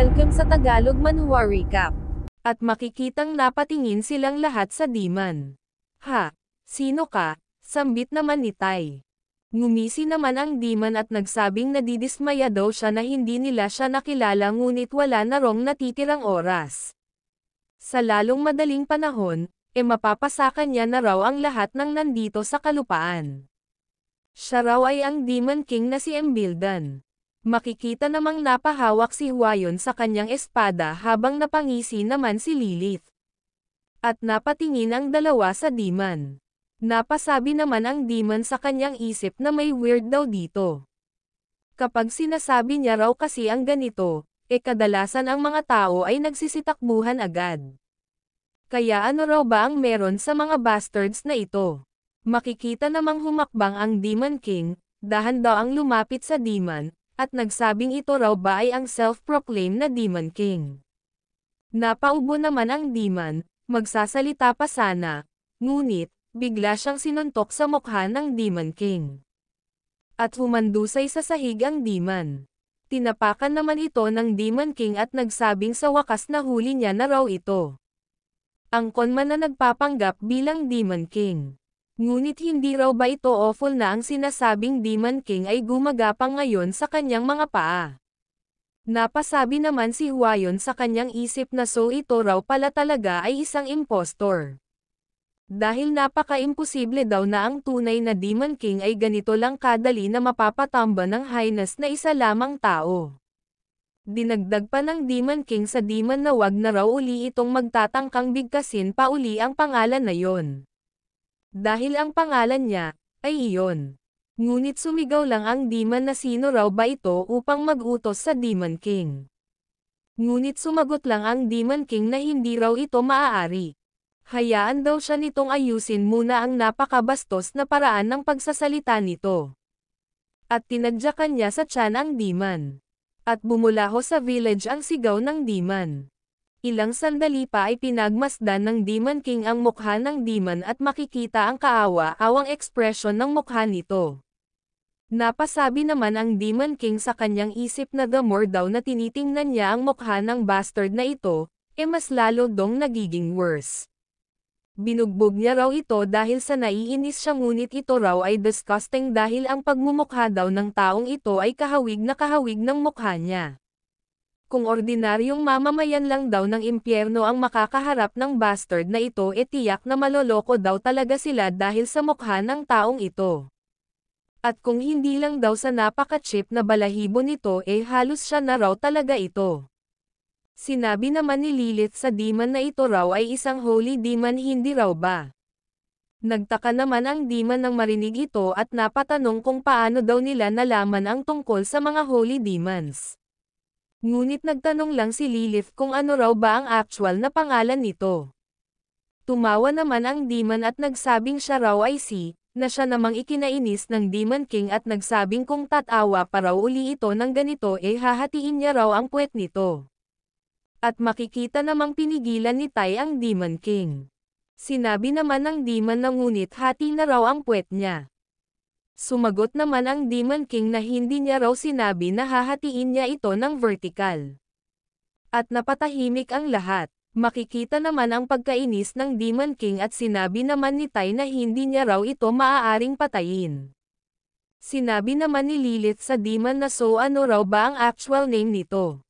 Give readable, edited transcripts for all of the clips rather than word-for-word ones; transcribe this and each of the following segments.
Welcome sa Tagalog Manhwa Recap. At makikitang napatingin silang lahat sa Demon. Ha? Sino ka? Sambit naman ni Tai. Ngumisi naman ang Demon at nagsabing nadidismaya daw siya na hindi nila siya nakilala ngunit wala na rong natitirang oras. Sa lalong madaling panahon, mapapasakan niya na raw ang lahat ng nandito sa kalupaan. Siya raw ay ang Demon King na si Embildan. Makikita namang napahawak si Hwayon sa kanyang espada habang napangisi naman si Lilith. At napatingin ang dalawa sa Demon. Napasabi naman ang Demon sa kanyang isip na may weird daw dito. Kapag sinasabi niya raw kasi ang ganito, kadalasan ang mga tao ay nagsisitakbuhan agad. Kaya ano raw ba ang meron sa mga bastards na ito? Makikita namang humakbang ang Demon King, dahan daw ang lumapit sa Demon, at nagsabing ito raw ba ay ang self-proclaimed na Demon King. Napaubo naman ang Demon, magsasalita pa sana, ngunit, bigla siyang sinuntok sa mukha ng Demon King. At humandusay sa sahig ang Demon. Tinapakan naman ito ng Demon King at nagsabing sa wakas na huli niya na raw ito. Ang conman na nagpapanggap bilang Demon King. Ngunit hindi raw ba ito awful na ang sinasabing Demon King ay gumagapang ngayon sa kanyang mga paa. Napasabi naman si Hwayon sa kanyang isip na so ito raw pala talaga ay isang impostor. Dahil napaka-imposible daw na ang tunay na Demon King ay ganito lang kadali na mapapatamba ng highness na isa lamang tao. Dinagdag pa ng Demon King sa Demon na wag na raw uli itong magtatangkang bigkasin pa uli ang pangalan na yon. Dahil ang pangalan niya, ay iyon. Ngunit sumigaw lang ang Demon na sino raw ba ito upang mag-utos sa Demon King. Ngunit sumagot lang ang Demon King na hindi raw ito maaari. Hayaan daw siya nitong ayusin muna ang napakabastos na paraan ng pagsasalita nito. At tinadyakan niya sa tiyan ang Demon. At bumulaho sa village ang sigaw ng Demon. Ilang sandali pa ay pinagmasdan ng Demon King ang mukha ng Demon at makikita ang kaawa-awang ekspresyon ng mukha nito. Napasabi naman ang Demon King sa kanyang isip na the more daw na tinitingnan niya ang mukha ng bastard na ito, mas lalo dong nagiging worse. Binugbog niya raw ito dahil sa naiinis siya ngunit ito raw ay disgusting dahil ang pagmumukha daw ng taong ito ay kahawig na kahawig ng mukha niya. Kung ordinaryong mamamayan lang daw ng impyerno ang makakaharap ng bastard na ito tiyak na maloloko daw talaga sila dahil sa mukha ng taong ito. At kung hindi lang daw sa napaka-cheap na balahibo nito halos siya na raw talaga ito. Sinabi naman ni Lilith sa Demon na ito raw ay isang holy demon hindi raw ba? Nagtaka naman ang Demon nang marinig ito at napatanong kung paano daw nila nalaman ang tungkol sa mga holy demons. Ngunit nagtanong lang si Lilith kung ano raw ba ang actual na pangalan nito. Tumawa naman ang Demon at nagsabing siya raw ay na siya namang ikinainis ng Demon King at nagsabing kung tatawa pa raw uli ito ng ganito hahatiin niya raw ang puwet nito. At makikita namang pinigilan ni Tai ang Demon King. Sinabi naman ng Demon na ngunit hati na raw ang puwet niya. Sumagot naman ang Demon King na hindi niya raw sinabi na hahatiin niya ito ng vertical. At napatahimik ang lahat. Makikita naman ang pagkainis ng Demon King at sinabi naman ni Tai na hindi niya raw ito maaaring patayin. Sinabi naman ni Lilith sa Demon na so ano raw ba ang actual name nito?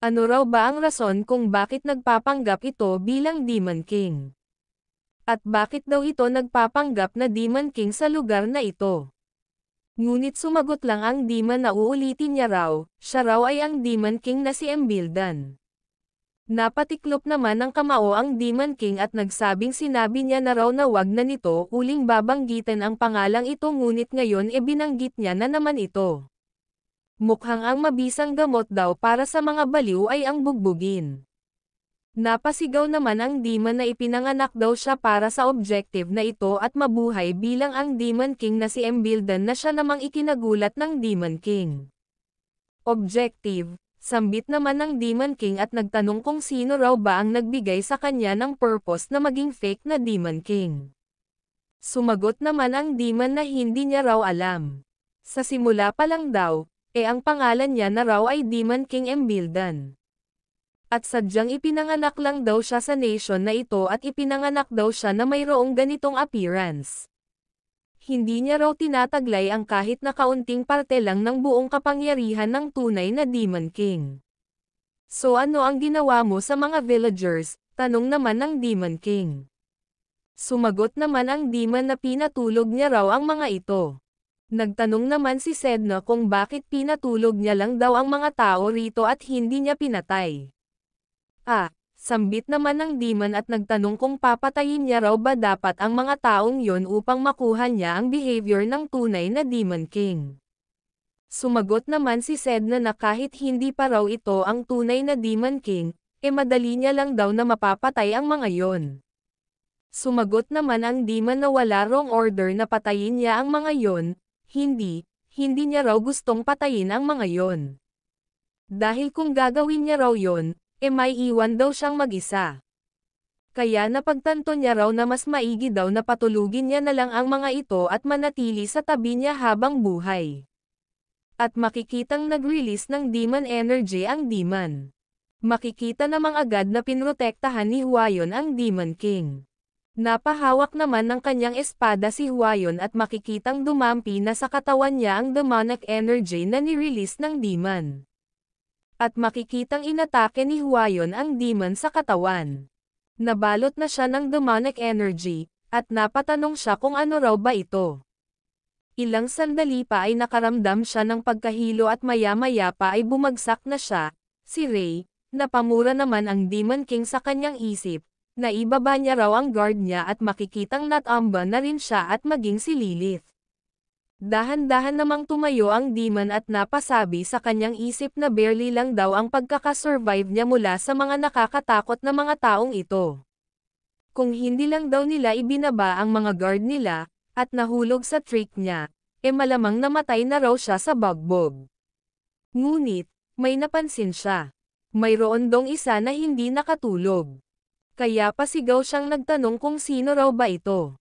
Ano raw ba ang rason kung bakit nagpapanggap ito bilang Demon King? At bakit daw ito nagpapanggap na Demon King sa lugar na ito? Ngunit sumagot lang ang Demon na uulitin niya raw, siya raw ay ang Demon King na si Embildan. Napatiklop naman ng kamao ang Demon King at nagsabing sinabi niya na raw na wag na nito uling babanggitin ang pangalang ito ngunit ngayon binanggit niya na naman ito. Mukhang ang mabisang gamot daw para sa mga baliw ay ang bugbugin. Napasigaw naman ang Demon na ipinanganak daw siya para sa objective na ito at mabuhay bilang ang Demon King na si Embildan na siya namang ikinagulat ng Demon King. Objective, sambit naman ng Demon King at nagtanong kung sino raw ba ang nagbigay sa kanya ng purpose na maging fake na Demon King. Sumagot naman ang Demon na hindi niya raw alam. Sa simula pa lang daw, ang pangalan niya na raw ay Demon King Embildan. At sadyang ipinanganak lang daw siya sa nation na ito at ipinanganak daw siya na mayroong ganitong appearance. Hindi niya raw tinataglay ang kahit na kaunting parte lang ng buong kapangyarihan ng tunay na Demon King. So ano ang ginawa mo sa mga villagers? Tanong naman ng Demon King. Sumagot naman ang demon na pinatulog niya raw ang mga ito. Nagtanong naman si Sedna kung bakit pinatulog niya lang daw ang mga tao rito at hindi niya pinatay. Sambit naman ng demon at nagtanong kung papatayin niya raw ba dapat ang mga taong yon upang makuha niya ang behavior ng tunay na Demon King. Sumagot naman si Sedna na kahit hindi pa raw ito ang tunay na Demon King, madali niya lang daw na mapapatay ang mga yon. Sumagot naman ang demon na wala wrong order na patayin niya ang mga yon, hindi niya raw gustong patayin ang mga yon. Dahil kung gagawin niya raw yon, may iwan daw siyang mag-isa. Kaya napagtanto niya raw na mas maigi daw na patulugin niya na lang ang mga ito at manatili sa tabi niya habang buhay. At makikitang nag-release ng demon energy ang demon. Makikita namang agad na pinrotektahan ni Huayon ang Demon King. Napahawak naman ng kanyang espada si Huayon at makikitang dumampi na sa katawan niya ang demonic energy na ni-release ng demon. At makikitang inatake ni Huayon ang demon sa katawan. Nabalot na siya ng demonic energy, at napatanong siya kung ano raw ba ito. Ilang sandali pa ay nakaramdam siya ng pagkahilo at maya-maya pa ay bumagsak na siya, si Ray, napamura naman ang Demon King sa kanyang isip, na ibaba niya raw ang guard niya at makikitang natamba na rin siya at maging si Lilith. Dahan-dahan namang tumayo ang demon at napasabi sa kanyang isip na barely lang daw ang pagkakasurvive niya mula sa mga nakakatakot na mga taong ito. Kung hindi lang daw nila ibinaba ang mga guard nila, at nahulog sa trick niya, malamang namatay na raw siya sa bugbog. Ngunit, may napansin siya. Mayroon dong isa na hindi nakatulog. Kaya pasigaw siyang nagtanong kung sino raw ba ito.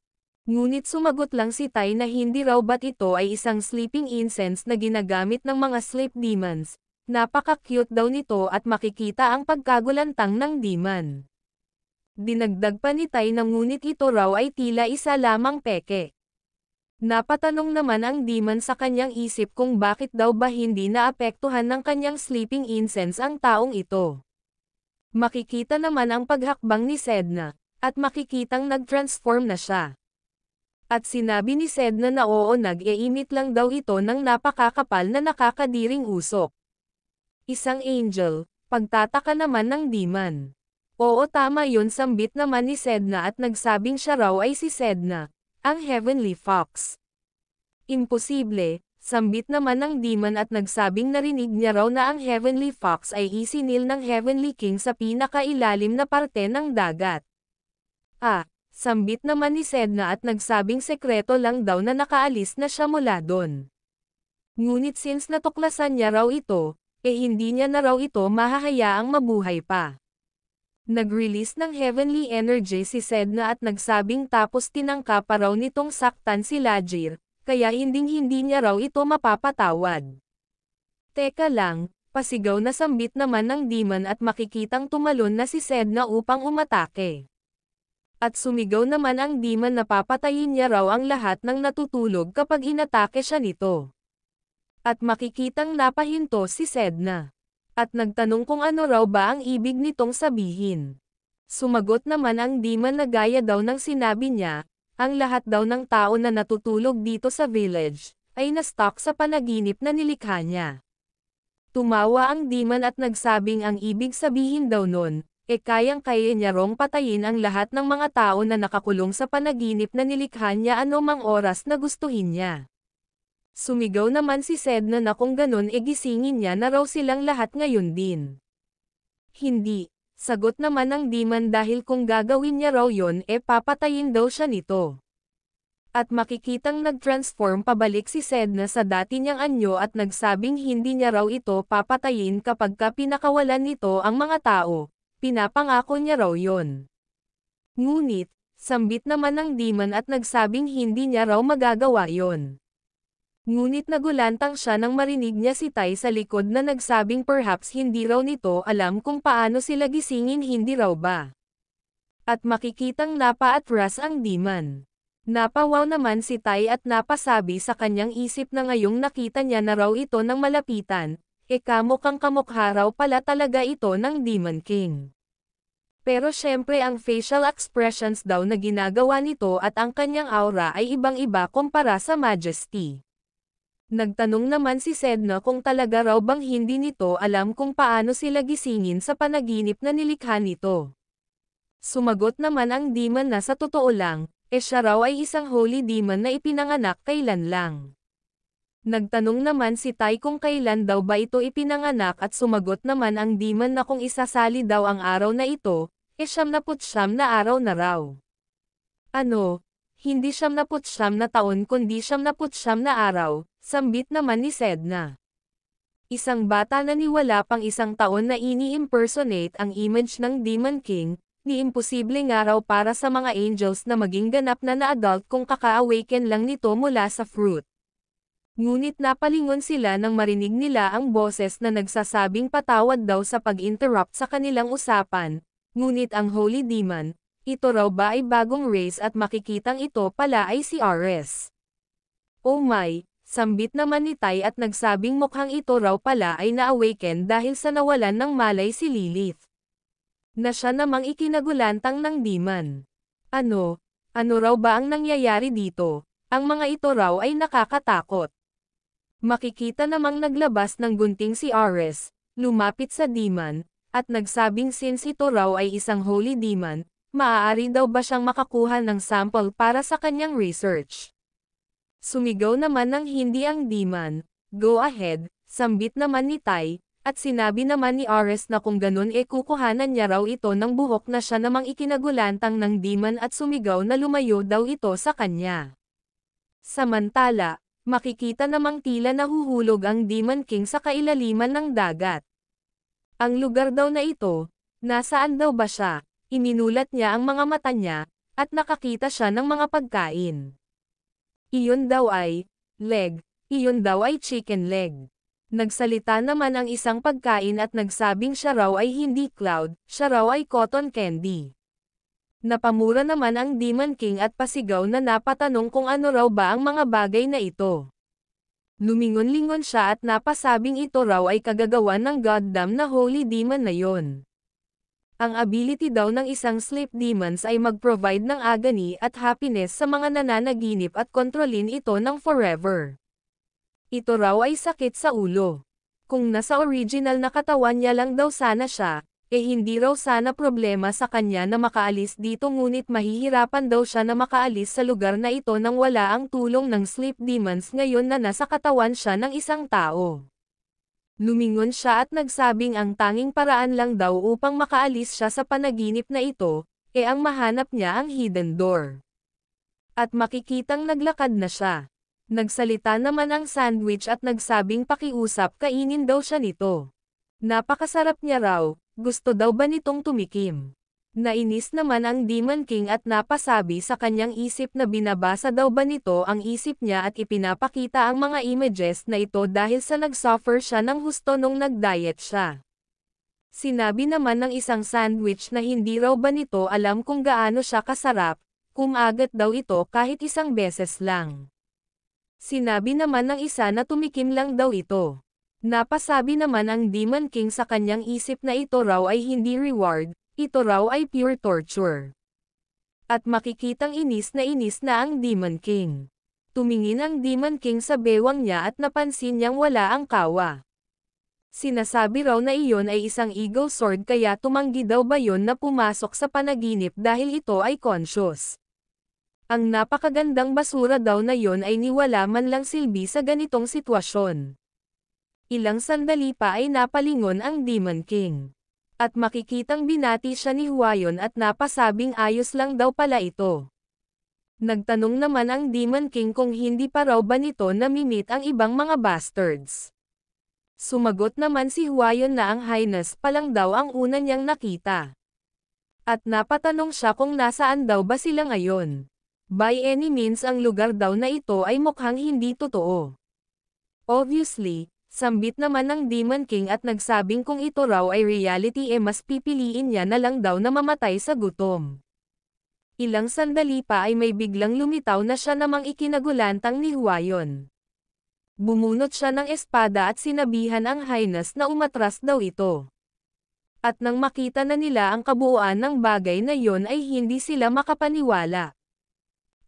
Ngunit sumagot lang si Tai na hindi raw ba't ito ay isang sleeping incense na ginagamit ng mga sleep demons. Napaka-cute daw nito at makikita ang pagkagulantang ng demon. Dinagdag pa ni Tai na ngunit ito raw ay tila isa lamang peke. Napatanong naman ang demon sa kanyang isip kung bakit daw ba hindi naapektuhan ng kanyang sleeping incense ang taong ito. Makikita naman ang paghakbang ni Sedna, at makikitang nag-transform na siya. At sinabi ni Sedna na oo nag-e-emit lang daw ito ng napakakapal na nakakadiring usok. Isang angel, pagtataka naman ng demon. Oo tama yun sambit naman ni Sedna at nagsabing siya raw ay si Sedna, ang Heavenly Fox. Imposible, sambit naman ng demon at nagsabing narinig niya raw na ang Heavenly Fox ay isinil ng Heavenly King sa pinakailalim na parte ng dagat. Sambit naman ni Sedna at nagsabing sekreto lang daw na nakaalis na siya mula doon. Ngunit since natuklasan niya raw ito, hindi niya na raw ito mahahayaang mabuhay pa. Nag-release ng heavenly energy si Sedna at nagsabing tapos tinangka pa raw nitong saktan si Lajir, kaya hinding-hindi niya raw ito mapapatawad. Teka lang, pasigaw na sambit naman ng demon at makikitang tumalon na si Sedna upang umatake. At sumigaw naman ang demon na papatayin niya raw ang lahat ng natutulog kapag inatake siya nito. At makikitang napahinto si Sedna. At nagtanong kung ano raw ba ang ibig nitong sabihin. Sumagot naman ang demon na gaya daw ng sinabi niya, ang lahat daw ng tao na natutulog dito sa village, ay na-stuck sa panaginip na nilikha niya. Tumawa ang demon at nagsabing ang ibig sabihin daw nun, kayang-kaya niya rong patayin ang lahat ng mga tao na nakakulong sa panaginip na nilikha niya anumang oras na gustuhin niya. Sumigaw naman si Sedna na kung ganun gisingin niya na raw silang lahat ngayon din. Hindi, sagot naman ng demon dahil kung gagawin niya raw yon papatayin daw siya nito. At makikitang nag-transform pabalik si Sedna sa dati niyang anyo at nagsabing hindi niya raw ito papatayin kapag pinakawalan nito ang mga tao. Pinapangako niya raw yon. Ngunit, sambit naman ng demon at nagsabing hindi niya raw magagawa yon. Ngunit nagulantang siya nang marinig niya si Tai sa likod na nagsabing perhaps hindi raw nito alam kung paano sila gisingin, hindi raw ba. At makikitang napaatras ang demon. Napawaw naman si Tai at napasabi sa kanyang isip na ngayong nakita niya na raw ito ng malapitan, kamukhang kamukha raw pala talaga ito ng Demon King. Pero syempre ang facial expressions daw na ginagawa nito at ang kanyang aura ay ibang-iba kumpara sa Majesty. Nagtanong naman si Sedna kung talaga raw bang hindi nito alam kung paano sila gisingin sa panaginip na nilikha nito. Sumagot naman ang demon na sa totoo lang, siya raw ay isang holy demon na ipinanganak kailan lang. Nagtanong naman si Tai kung kailan daw ba ito ipinanganak at sumagot naman ang demon na kung isasali daw ang araw na ito, 99 na araw na raw. Ano? Hindi 99 na taon kundi 99 na araw, sambit naman ni Sedna. Isang bata na niwala pang isang taon na ini-impersonate ang image ng Demon King, ni imposible nga raw para sa mga angels na maging ganap na adult kung kaka-awaken lang nito mula sa fruit. Ngunit napalingon sila nang marinig nila ang boses na nagsasabing patawad daw sa pag-interrupt sa kanilang usapan, ngunit ang Holy Demon, ito raw ba ay bagong race at makikitang ito pala ay si Ares. Oh my, sambit naman ni Tai at nagsabing mukhang ito raw pala ay na-awaken dahil sa nawalan ng malay si Lilith. Na siya namang ikinagulantang ng demon. Ano raw ba ang nangyayari dito? Ang mga ito raw ay nakakatakot. Makikita namang naglabas ng gunting si Ares, lumapit sa demon, at nagsabing since ito raw ay isang holy demon, maaari daw ba siyang makakuha ng sample para sa kanyang research. Sumigaw naman ng hindi ang demon, go ahead, sambit naman ni Tai, at sinabi naman ni Ares na kung ganun kukuhanan niya raw ito ng buhok na siya namang ikinagulantang ng demon at sumigaw na lumayo daw ito sa kanya. Samantala, makikita namang tila nahuhulog ang Demon King sa kailaliman ng dagat. Ang lugar daw na ito, nasaan daw ba siya? Iminulat niya ang mga mata niya, at nakakita siya ng mga pagkain. Iyon daw ay leg, iyon daw ay chicken leg. Nagsalita naman ang isang pagkain at nagsabing siya raw ay hindi cloud, siya raw ay cotton candy. Napamura naman ang Demon King at pasigaw na napatanong kung ano raw ba ang mga bagay na ito. Lumingon-lingon siya at napasabing ito raw ay kagagawan ng goddamn na holy demon na yon. Ang ability daw ng isang sleep demons ay mag-provide ng agony at happiness sa mga nananaginip at kontrolin ito ng forever. Ito raw ay sakit sa ulo. Kung nasa original na katawan niya lang daw sana siya, hindi raw sana problema sa kanya na makaalis dito ngunit mahihirapan daw siya na makaalis sa lugar na ito nang wala ang tulong ng sleep demons ngayon na nasa katawan siya ng isang tao. Lumingon siya at nagsabing ang tanging paraan lang daw upang makaalis siya sa panaginip na ito, ang mahanap niya ang hidden door. At makikitang naglakad na siya. Nagsalita naman ang sandwich at nagsabing pakiusap kainin daw siya nito. Napakasarap niya raw, gusto daw ba nitong tumikim? Nainis naman ang Demon King at napasabi sa kanyang isip na binabasa daw ba nito ang isip niya at ipinapakita ang mga images na ito dahil sa nagsuffer siya ng husto nung nag-diet siya. Sinabi naman ng isang sandwich na hindi raw ba nito alam kung gaano siya kasarap, kumagat daw ito kahit isang beses lang. Sinabi naman ng isa na tumikim lang daw ito. Napasabi naman ang Demon King sa kanyang isip na ito raw ay hindi reward, ito raw ay pure torture. At makikitang inis na ang Demon King. Tumingin ang Demon King sa bewang niya at napansin niyang wala ang kawa. Sinasabi raw na iyon ay isang eagle sword kaya tumanggi daw ba yon na pumasok sa panaginip dahil ito ay conscious. Ang napakagandang basura daw na yon ay niwala man lang silbi sa ganitong sitwasyon. Ilang sandali pa ay napalingon ang Demon King. At makikitang binati siya ni Huayon at napasabing ayos lang daw pala ito. Nagtanong naman ang Demon King kung hindi pa raw ba nito namimit ang ibang mga bastards. Sumagot naman si Huayon na ang Highness pa lang daw ang una niyang nakita. At napatanong siya kung nasaan daw ba sila ngayon. By any means ang lugar daw na ito ay mukhang hindi totoo. Obviously, sambit naman ng Demon King at nagsabing kung ito raw ay reality mas pipiliin niya na lang daw na mamatay sa gutom. Ilang sandali pa ay may biglang lumitaw na siya namang ikinagulantang ni Huayon. Bumunot siya ng espada at sinabihan ang Highness na umatras daw ito. At nang makita na nila ang kabuuan ng bagay na yon ay hindi sila makapaniwala.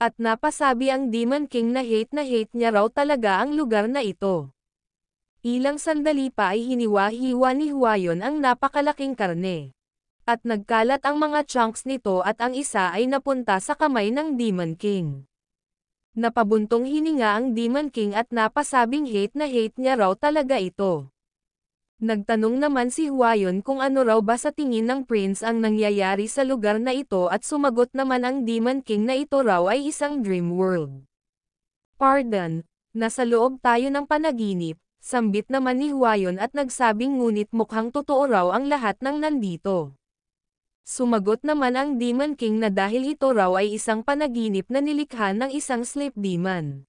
At napasabi ang Demon King na hate niya raw talaga ang lugar na ito. Ilang sandali pa ay hiniwa-hiwa ni Huayon ang napakalaking karne. At nagkalat ang mga chunks nito at ang isa ay napunta sa kamay ng Demon King. Napabuntong hininga ang Demon King at napasabing hate niya raw talaga ito. Nagtanong naman si Huayon kung ano raw ba sa tingin ng prince ang nangyayari sa lugar na ito at sumagot naman ang Demon King na ito raw ay isang dream world. Pardon, nasa loob tayo ng panaginip, sambit naman ni Huayon at nagsabing ngunit mukhang totoo raw ang lahat ng nandito. Sumagot naman ang Demon King na dahil ito raw ay isang panaginip na nilikha ng isang sleep demon.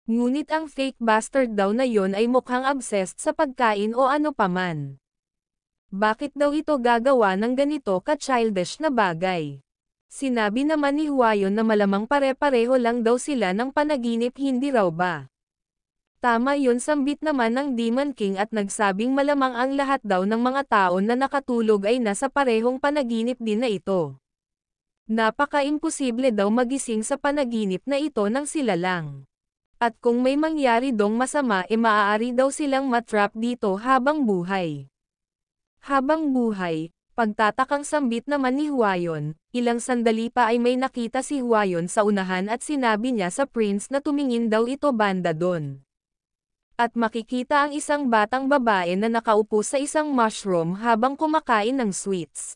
Ngunit ang fake bastard daw na yon ay mukhang obsessed sa pagkain o ano paman. Bakit daw ito gagawa ng ganito ka-childish na bagay? Sinabi naman ni Huayon na malamang pare-pareho lang daw sila ng panaginip, hindi raw ba? Tama yun, sambit naman ng Demon King at nagsabing malamang ang lahat daw ng mga taon na nakatulog ay nasa parehong panaginip din na ito. Napaka-imposible daw magising sa panaginip na ito nang sila lang. At kung may mangyari dong masama maaari daw silang matrap dito habang buhay. Habang buhay, pagtatakang sambit naman ni Huayon, ilang sandali pa ay may nakita si Huayon sa unahan at sinabi niya sa prince na tumingin daw ito banda doon. At makikita ang isang batang babae na nakaupo sa isang mushroom habang kumakain ng sweets.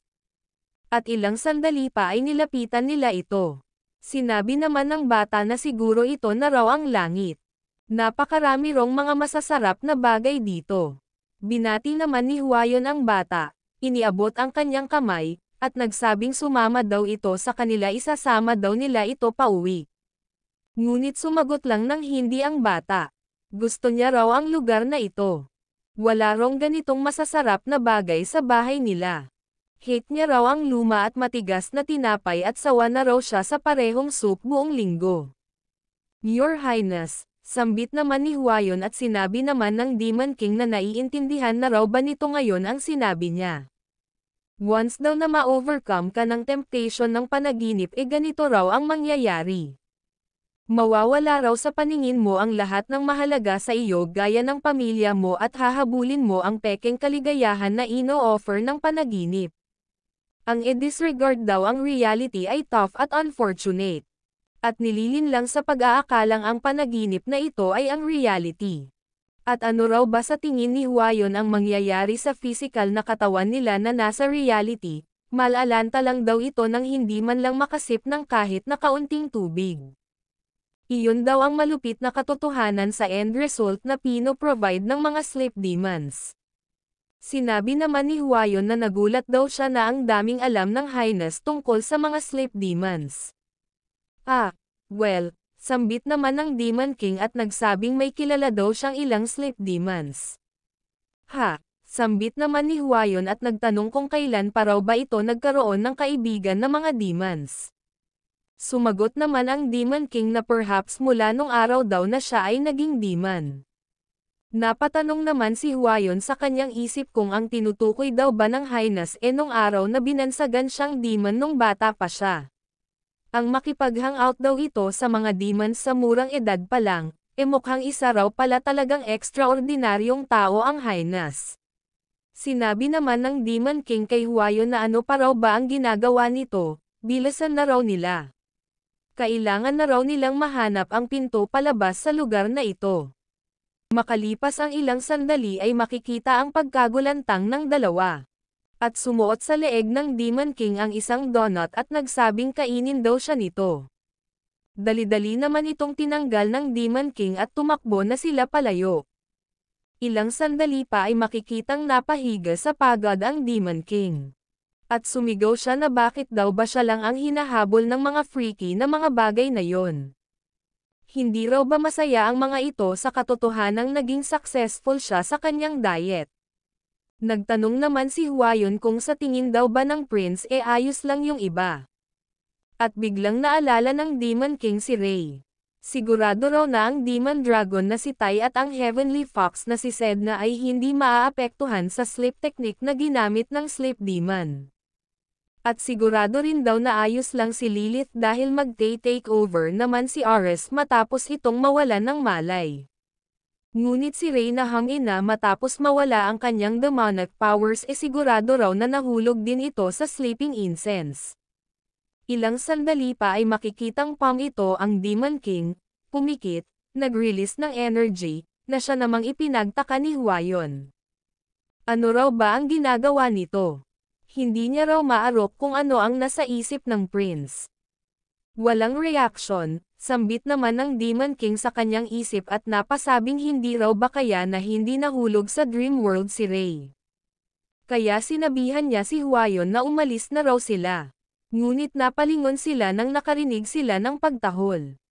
At ilang sandali pa ay nilapitan nila ito. Sinabi naman ng bata na siguro ito na raw ang langit. Napakarami rong mga masasarap na bagay dito. Binati naman ni Huayon ang bata, iniabot ang kanyang kamay, at nagsabing sumama daw ito sa kanila, isasama daw nila ito pauwi. Ngunit sumagot lang ng hindi ang bata. Gusto niya raw ang lugar na ito. Wala rong ganitong masasarap na bagay sa bahay nila. Hate niya raw ang luma at matigas na tinapay at sawa na raw siya sa parehong soup buong linggo. Your Highness, sambit naman ni Huayon at sinabi naman ng Demon King na naiintindihan na raw ba nito ngayon ang sinabi niya. Once daw na ma-overcome ka ng temptation ng panaginip ganito raw ang mangyayari. Mawawala raw sa paningin mo ang lahat ng mahalaga sa iyo gaya ng pamilya mo at hahabulin mo ang pekeng kaligayahan na ino-offer ng panaginip. Ang i-disregard daw ang reality ay tough at unfortunate. At nililin lang sa pag-aakalang ang panaginip na ito ay ang reality. At ano raw ba sa tingin ni Huayon ang mangyayari sa physical na katawan nila na nasa reality? Malalanta lang daw ito nang hindi man lang makasip ng kahit na kaunting tubig. Iyon daw ang malupit na katotohanan sa end result na pino-provide ng mga sleep demons. Sinabi naman ni Huayon na nagulat daw siya na ang daming alam ng Highness tungkol sa mga sleep demons. Well, sambit naman ng Demon King at nagsabing may kilala daw siyang ilang sleep demons. Sambit naman ni Huayon at nagtanong kung kailan pa raw ba ito nagkaroon ng kaibigan na mga demons. Sumagot naman ang Demon King na perhaps mula nung araw daw na siya ay naging demon. Napatanong naman si Huayon sa kanyang isip kung ang tinutukoy daw ba ng Highness nung araw na binansagan siyang demon nung bata pa siya. Ang makipag-hangout daw ito sa mga demons sa murang edad pa lang, mukhang isa raw pala talagang ekstraordinaryong tao ang Highness. Sinabi naman ng Demon King kay Huayon na ano pa raw ba ang ginagawa nito, bilasan na raw nila. Kailangan na raw nilang mahanap ang pinto palabas sa lugar na ito. Makalipas ang ilang sandali ay makikita ang pagkagulantang ng dalawa. At sumuot sa leeg ng Demon King ang isang donut at nagsabing kainin daw siya nito. Dali-dali naman itong tinanggal ng Demon King at tumakbo na sila palayo. Ilang sandali pa ay makikitang napahiga sa pagod ang Demon King. At sumigaw siya na bakit daw ba siya lang ang hinahabol ng mga freaky na mga bagay na yon. Hindi raw ba masaya ang mga ito sa katotohanang naging successful siya sa kanyang diet? Nagtanong naman si Huayon kung sa tingin daw ba ng prince ayos lang yung iba. At biglang naalala ng Demon King si Ray. Sigurado raw na ang Demon Dragon na si Tai at ang Heavenly Fox na si Sedna ay hindi maaapektuhan sa sleep technique na ginamit ng Sleep Demon. At sigurado rin daw na ayos lang si Lilith dahil mag-take over naman si Ares matapos itong mawalan ng malay. Ngunit si Ray na hangin na matapos mawala ang kanyang demonic powers sigurado raw na nahulog din ito sa sleeping incense. Ilang sandali pa ay makikitang pam ito ang Demon King, pumikit, nag-release ng energy, na siya namang ipinagtaka ni Huayon. Ano raw ba ang ginagawa nito? Hindi niya raw maarok kung ano ang nasa isip ng prince. Walang reaction, sambit naman ng Demon King sa kanyang isip at napasabing hindi raw ba kaya na hindi nahulog sa dream world si Ray. Kaya sinabihan niya si Huayon na umalis na raw sila. Ngunit napalingon sila nang nakarinig sila ng pagtahol.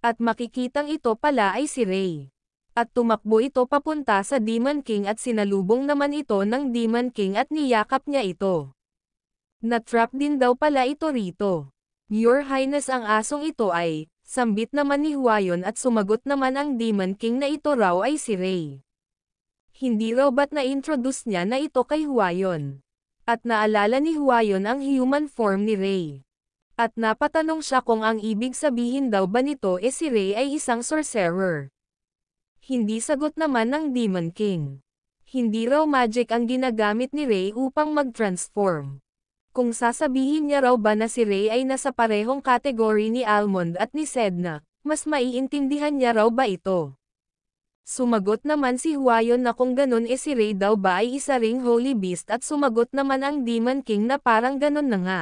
At makikitang ito pala ay si Ray. At tumakbo ito papunta sa Demon King at sinalubong naman ito ng Demon King at niyakap niya ito. Na-trap din daw pala ito rito. Your Highness ang asong ito ay, sambit naman ni Huayon at sumagot naman ang Demon King na ito raw ay si Ray. Hindi raw ba't na-introduce niya na ito kay Huayon? At naalala ni Huayon ang human form ni Ray. At napatanong siya kung ang ibig sabihin daw ba nito si Ray ay isang sorcerer. Hindi sagot naman ng Demon King. Hindi raw magic ang ginagamit ni Ray upang mag-transform. Kung sasabihin niya raw ba na si Ray ay nasa parehong kategory ni Almond at ni Sedna, mas maiintindihan niya raw ba ito? Sumagot naman si Huayon na kung ganun si Ray daw ba ay isa ring holy beast at sumagot naman ang Demon King na parang ganun na nga.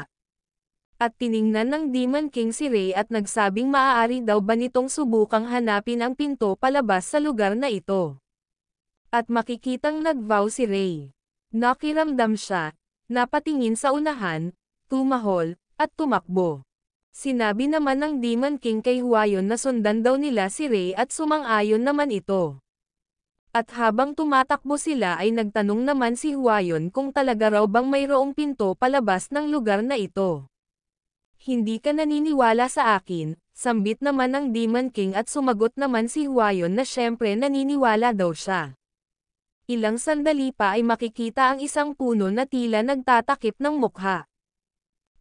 At tiningnan ng Demon King si Ray at nagsabing maaari daw ba nitong subukang hanapin ang pinto palabas sa lugar na ito. At makikitang nag-vow si Ray. Nakiramdam siya, napatingin sa unahan, tumahol, at tumakbo. Sinabi naman ng Demon King kay Huayon na sundan daw nila si Ray at sumang-ayon naman ito. At habang tumatakbo sila ay nagtanong naman si Huayon kung talaga raw bang mayroong pinto palabas ng lugar na ito. Hindi ka naniniwala sa akin, sambit naman ng Demon King at sumagot naman si Huayon na syempre naniniwala daw siya. Ilang sandali pa ay makikita ang isang puno na tila nagtatakip ng mukha.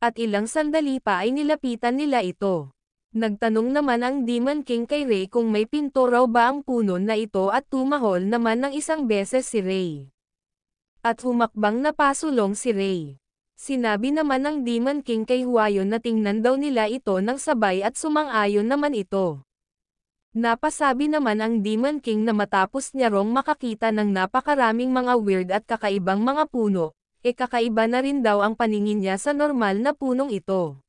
At ilang sandali pa ay nilapitan nila ito. Nagtanong naman ang Demon King kay Ray kung may pinto raw ba ang puno na ito at tumahol naman ng isang beses si Ray. At humakbang na pasulong si Ray. Sinabi naman ng Demon King kay Huayon na tingnan daw nila ito ng sabay at sumang-ayon naman ito. Napasabi naman ang Demon King na matapos niya rong makakita ng napakaraming mga weird at kakaibang mga puno, kakaiba na rin daw ang paningin niya sa normal na punong ito.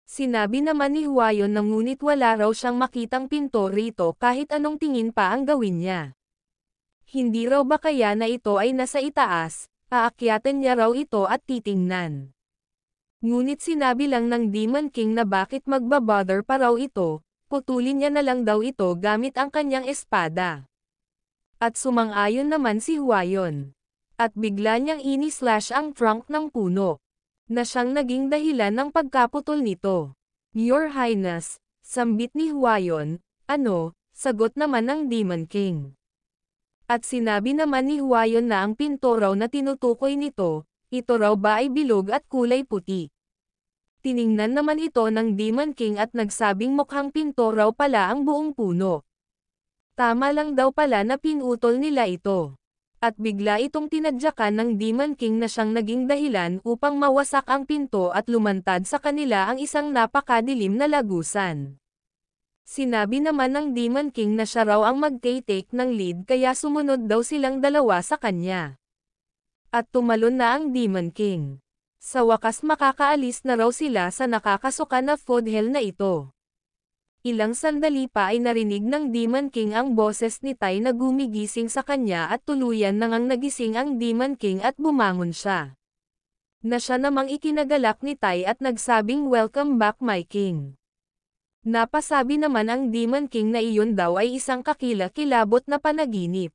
Sinabi naman ni Huayon na ngunit wala raw siyang makitang pinto rito kahit anong tingin pa ang gawin niya. Hindi raw ba kaya na ito ay nasa itaas, aakyatan niya raw ito at titingnan. Ngunit sinabi lang ng Demon King na bakit magbabother pa raw ito, putulin niya na lang daw ito gamit ang kanyang espada. At sumang-ayon naman si Huayon. At bigla niyang ini-slash ang trunk ng puno. Na siyang naging dahilan ng pagkaputol nito. Your Highness, sambit ni Huayon, ano, sagot naman ng Demon King. At sinabi naman ni Huayon na ang pinto raw na tinutukoy nito, ito raw ba ay bilog at kulay puti. Tiningnan naman ito ng Demon King at nagsabing mukhang pinto raw pala ang buong puno. Tama lang daw pala na pinutol nila ito. At bigla itong tinadyakan ng Demon King na siyang naging dahilan upang mawasak ang pinto at lumantad sa kanila ang isang napakadilim na lagusan. Sinabi naman ng Demon King na siya raw ang mag-take ng lead kaya sumunod daw silang dalawa sa kanya. At tumalon na ang Demon King. Sa wakas makakaalis na raw sila sa nakakasuka na food hell na ito. Ilang sandali pa ay narinig ng Demon King ang boses ni Tai na gumigising sa kanya at tuluyan na ngang nagising ang Demon King at bumangon siya. Na siya namang ikinagalak ni Tai at nagsabing welcome back my king. Napasabi naman ang Demon King na iyon daw ay isang kakila-kilabot na panaginip.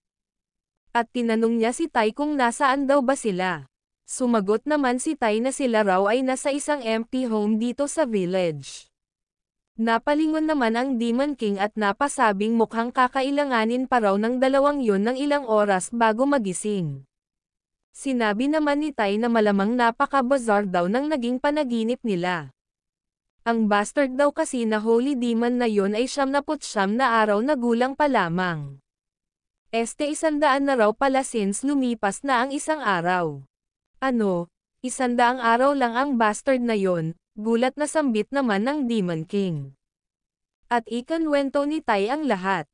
At tinanong niya si Tai kung nasaan daw ba sila. Sumagot naman si Tai na sila raw ay nasa isang empty home dito sa village. Napalingon naman ang Demon King at napasabing mukhang kakailanganin pa raw ng dalawang yun ng ilang oras bago magising. Sinabi naman ni Tai na malamang napaka-bizarre daw ng naging panaginip nila. Ang bastard daw kasi na holy demon na yun ay 99 na araw na gulang pa lamang. 100 na raw pala since lumipas na ang isang araw. Ano, 100 araw lang ang bastard na yon, gulat na sambit naman ng Demon King. At ikanwento ni Tai ang lahat.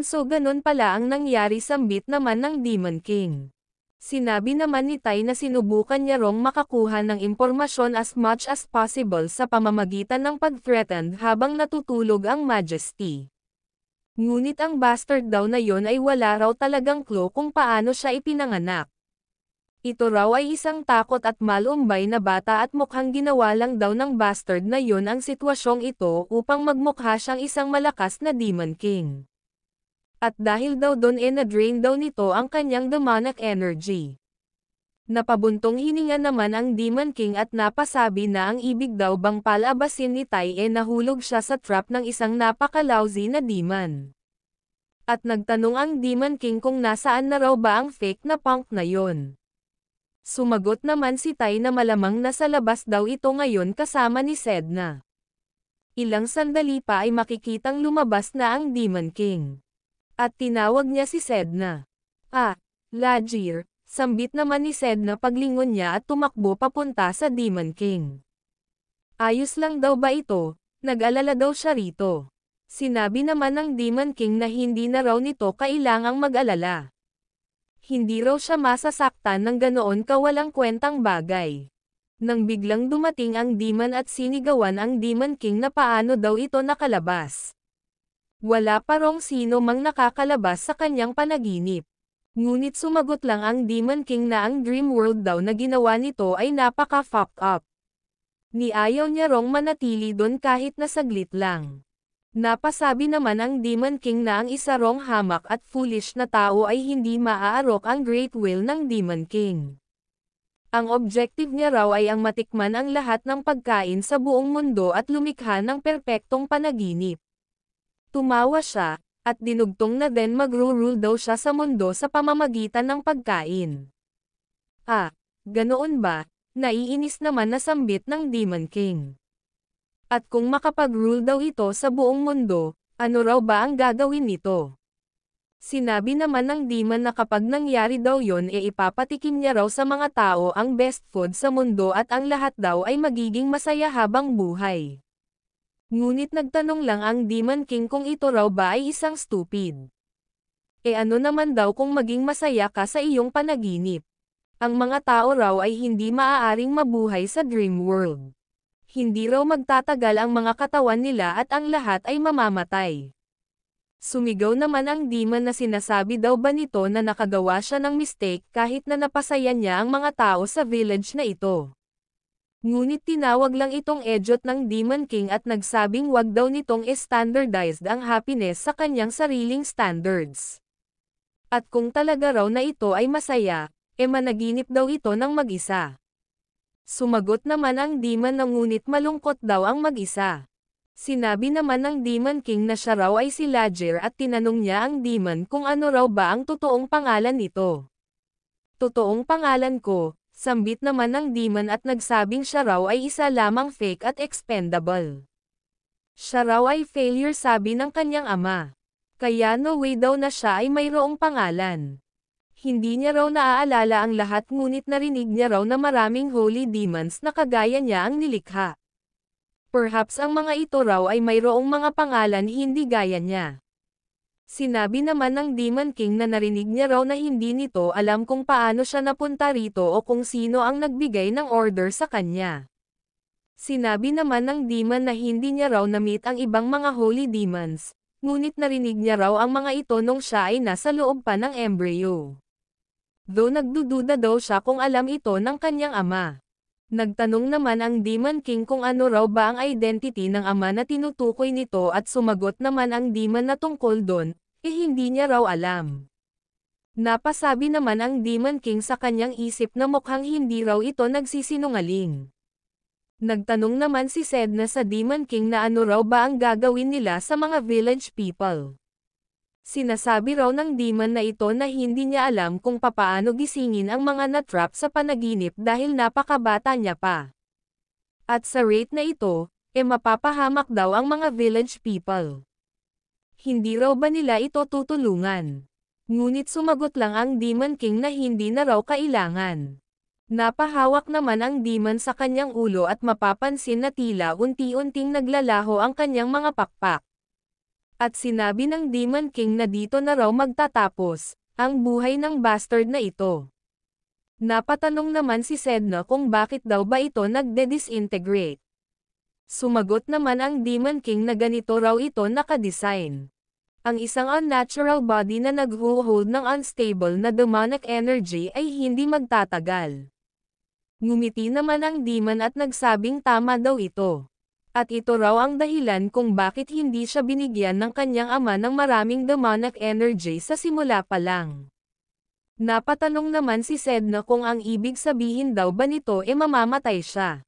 So ganun pala ang nangyari sambit naman ng Demon King. Sinabi naman ni Tai na sinubukan niya rong makakuha ng impormasyon as much as possible sa pamamagitan ng pag-threaten habang natutulog ang Majesty. Ngunit ang bastard daw na yon ay wala raw talagang clue kung paano siya ipinanganak. Ito raw ay isang takot at malumbay na bata at mukhang ginawa lang daw ng bastard na yon ang sitwasyong ito upang magmukha siyang isang malakas na Demon King. At dahil daw doon na-drain daw nito ang kanyang demonic energy. Napabuntong hininga naman ang Demon King at napasabi na ang ibig daw bang palabasin ni Tai nahulog siya sa trap ng isang napaka-lousy na demon. At nagtanong ang Demon King kung nasaan na raw ba ang fake na punk na yon. Sumagot naman si Tai na malamang nasa labas daw ito ngayon kasama ni Sedna. Ilang sandali pa ay makikitang lumabas na ang Demon King. At tinawag niya si Sedna. Lajir, sambit naman ni Sedna paglingon niya at tumakbo papunta sa Demon King. Ayos lang daw ba ito? Nag-alala daw siya rito. Sinabi naman ng Demon King na hindi na raw nito kailangang mag-alala. Hindi raw siya masasaktan ng ganoon kawalang kwentang bagay. Nang biglang dumating ang demon at sinigawan ang Demon King na paano daw ito nakalabas. Wala pa raw sino mang nakakalabas sa kanyang panaginip. Ngunit sumagot lang ang Demon King na ang dream world daw na ginawa nito ay napaka-fucked up. Niayaw niya raw manatili doon kahit na saglit lang. Napasabi naman ang Demon King na ang isa rong hamak at foolish na tao ay hindi maaarok ang great will ng Demon King. Ang objective niya raw ay ang matikman ang lahat ng pagkain sa buong mundo at lumikha ng perpektong panaginip. Tumawa siya, at dinugtong na din magro-rule daw siya sa mundo sa pamamagitan ng pagkain. Ganoon ba? Naiinis naman na sambit ng Demon King. At kung makapag-rule daw ito sa buong mundo, ano raw ba ang gagawin nito? Sinabi naman ng demon na kapag nangyari daw yon ipapatikim niya raw sa mga tao ang best food sa mundo at ang lahat daw ay magiging masaya habang buhay. Ngunit nagtanong lang ang Demon King kung ito raw ba ay isang stupid. Ano naman daw kung maging masaya ka sa iyong panaginip? Ang mga tao raw ay hindi maaaring mabuhay sa dream world. Hindi raw magtatagal ang mga katawan nila at ang lahat ay mamamatay. Sumigaw naman ang demon na sinasabi daw ba nito na nakagawa siya ng mistake kahit na napasaya niya ang mga tao sa village na ito. Ngunit tinawag lang itong edyot ng Demon King at nagsabing wag daw nitong standardized ang happiness sa kanyang sariling standards. At kung talaga raw na ito ay masaya, managinip daw ito ng mag-isa. Sumagot naman ang demon na ngunit malungkot daw ang mag-isa. Sinabi naman ng Demon King na siya raw ay si Lajir at tinanong niya ang demon kung ano raw ba ang totoong pangalan nito. Totoong pangalan ko, sambit naman ng demon at nagsabing siya raw ay isa lamang fake at expendable. Siya raw ay failure sabi ng kanyang ama. Kaya no way daw na siya ay mayroong pangalan. Hindi niya raw naaalala ang lahat ngunit narinig niya raw na maraming holy demons na kagaya niya ang nilikha. Perhaps ang mga ito raw ay mayroong mga pangalan hindi gaya niya. Sinabi naman ng Demon King na narinig niya raw na hindi nito alam kung paano siya napunta rito o kung sino ang nagbigay ng order sa kanya. Sinabi naman ng demon na hindi niya raw na-meet ang ibang mga holy demons, ngunit narinig niya raw ang mga ito nung siya ay nasa loob pa ng embryo. Though nagdududa daw siya kung alam ito ng kanyang ama. Nagtanong naman ang Demon King kung ano raw ba ang identity ng ama na tinutukoy nito at sumagot naman ang demon na tungkol doon, hindi niya raw alam. Napasabi naman ang Demon King sa kanyang isip na mukhang hindi raw ito nagsisinungaling. Nagtanong naman si Sedna sa Demon King na ano raw ba ang gagawin nila sa mga village people. Sinasabi raw ng demon na ito na hindi niya alam kung papaano gisingin ang mga na-trap sa panaginip dahil napakabata niya pa. At sa rate na ito, mapapahamak daw ang mga village people. Hindi raw ba nila ito tutulungan? Ngunit sumagot lang ang Demon King na hindi na raw kailangan. Napahawak naman ang demon sa kanyang ulo at mapapansin na tila unti-unting naglalaho ang kanyang mga pakpak. At sinabi ng Demon King na dito na raw magtatapos ang buhay ng bastard na ito. Napatanong naman si Sedna kung bakit daw ba ito nagde-disintegrate. Sumagot naman ang Demon King na ganito raw ito nakadesign. Ang isang unnatural body na nag-hold ng unstable na demonic energy ay hindi magtatagal. Ngumiti naman ang demon at nagsabing tama daw ito. At ito raw ang dahilan kung bakit hindi siya binigyan ng kanyang ama ng maraming demonic energy sa simula pa lang. Napatanong naman si Sedna kung ang ibig sabihin daw ba nito mamamatay siya.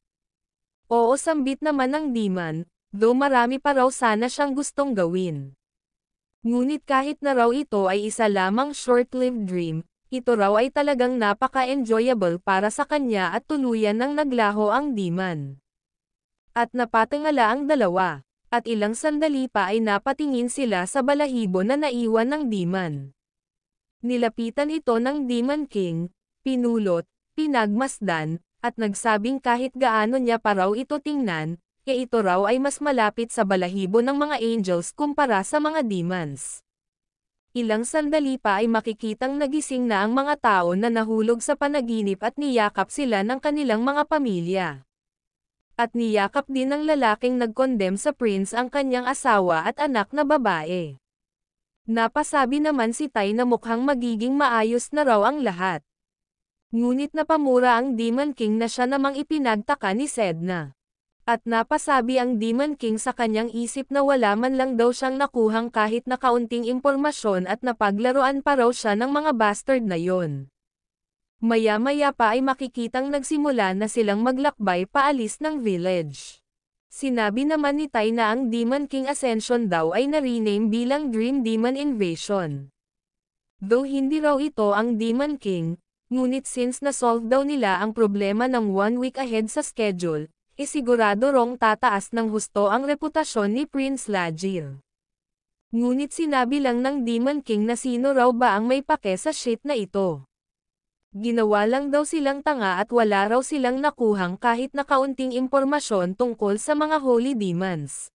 Oo, sambit naman ng demon, though marami pa raw sana siyang gustong gawin. Ngunit kahit na raw ito ay isa lamang short-lived dream, ito raw ay talagang napaka-enjoyable para sa kanya at tuluyan nang naglaho ang demon. At napatangala ang dalawa, at ilang sandali pa ay napatingin sila sa balahibo na naiwan ng demon. Nilapitan ito ng Demon King, pinulot, pinagmasdan, at nagsabing kahit gaano niya pa raw ito tingnan, ito raw ay mas malapit sa balahibo ng mga angels kumpara sa mga demons. Ilang sandali pa ay makikitang nagising na ang mga tao na nahulog sa panaginip at niyakap sila ng kanilang mga pamilya. At niyakap din ng lalaking nag-condemn sa prince ang kanyang asawa at anak na babae. Napasabi naman si Tai na mukhang magiging maayos na raw ang lahat. Ngunit napamura ang Demon King na siya namang ipinagtaka ni Sedna. At napasabi ang Demon King sa kanyang isip na wala man lang daw siyang nakuhang kahit na kaunting impormasyon at napaglaruan pa raw siya ng mga bastard na yon. Maya-maya pa ay makikitang nagsimula na silang maglakbay paalis ng village. Sinabi naman ni Tai na ang Demon King Ascension daw ay na-rename bilang Dream Demon Invasion. Though hindi raw ito ang Demon King, ngunit since na-solve daw nila ang problema ng 1 week ahead sa schedule, sigurado rong tataas ng husto ang reputasyon ni Prince Lajir. Ngunit sinabi lang ng Demon King na sino raw ba ang may pake sa shit na ito. Ginawa lang daw silang tanga at wala raw silang nakuhang kahit na kaunting impormasyon tungkol sa mga holy demons.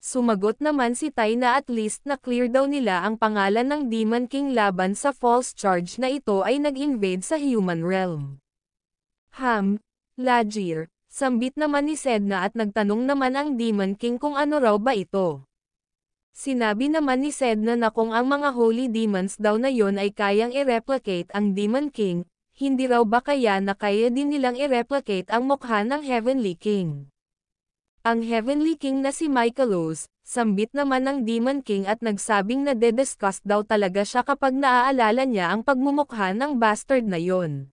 Sumagot naman si Tai na at least na clear daw nila ang pangalan ng Demon King laban sa false charge na ito ay nag-invade sa human realm. Lajir, sambit naman ni Sedna at nagtanong naman ang Demon King kung ano raw ba ito. Sinabi naman ni Sedna na kung ang mga holy demons daw na yon ay kayang i-replicate ang Demon King, hindi raw ba kaya na kaya din nilang i-replicate ang mukha ng Heavenly King. Ang Heavenly King na si Michaelos, sambit naman ng Demon King at nagsabing na de-discuss daw talaga siya kapag naaalala niya ang pagmumukha ng bastard na yon.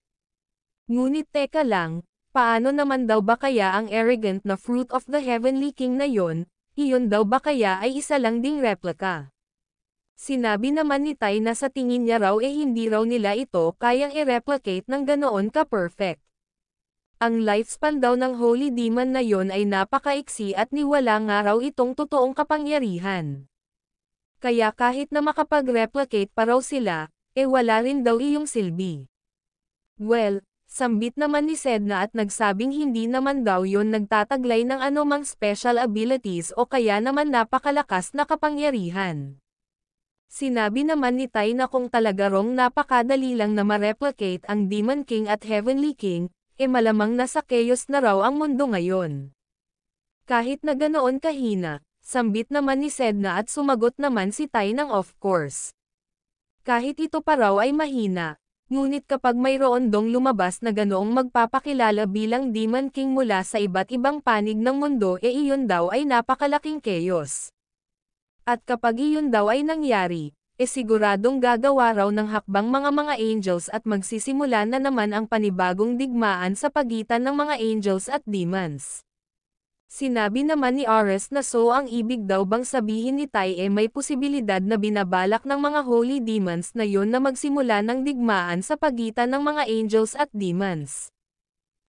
Ngunit teka lang, paano naman daw ba kaya ang arrogant na fruit of the Heavenly King na yon? Iyon daw ba kaya ay isa lang ding replika? Sinabi naman ni Tai na sa tingin niya raw hindi raw nila ito kayang i-replicate ng ganoon ka-perfect. Ang lifespan daw ng holy demon na yon ay napakaiksi at niwala nga raw itong totoong kapangyarihan. Kaya kahit na makapag-replicate pa raw sila, wala rin daw iyong silbi. Well, sambit naman ni Sedna at nagsabing hindi naman daw yon nagtataglay ng anumang special abilities o kaya naman napakalakas na kapangyarihan. Sinabi naman ni Tai na kung talaga rong napakadali lang na ma-replicate ang Demon King at Heavenly King, malamang nasa chaos na raw ang mundo ngayon. Kahit na ganoon kahina, sambit naman ni Sedna at sumagot naman si Tai ng of course. Kahit ito pa raw ay mahina, Ngunit kapag mayroon dong lumabas na ganoong magpapakilala bilang Demon King mula sa iba't ibang panig ng mundo iyon daw ay napakalaking chaos. At kapag iyon daw ay nangyari, siguradong gagawa raw ng hakbang mga angels at magsisimula na naman ang panibagong digmaan sa pagitan ng mga angels at demons. Sinabi naman ni Ares na ang ibig daw bang sabihin ni Tai may posibilidad na binabalak ng mga holy demons na yon na magsimula ng digmaan sa pagitan ng mga angels at demons.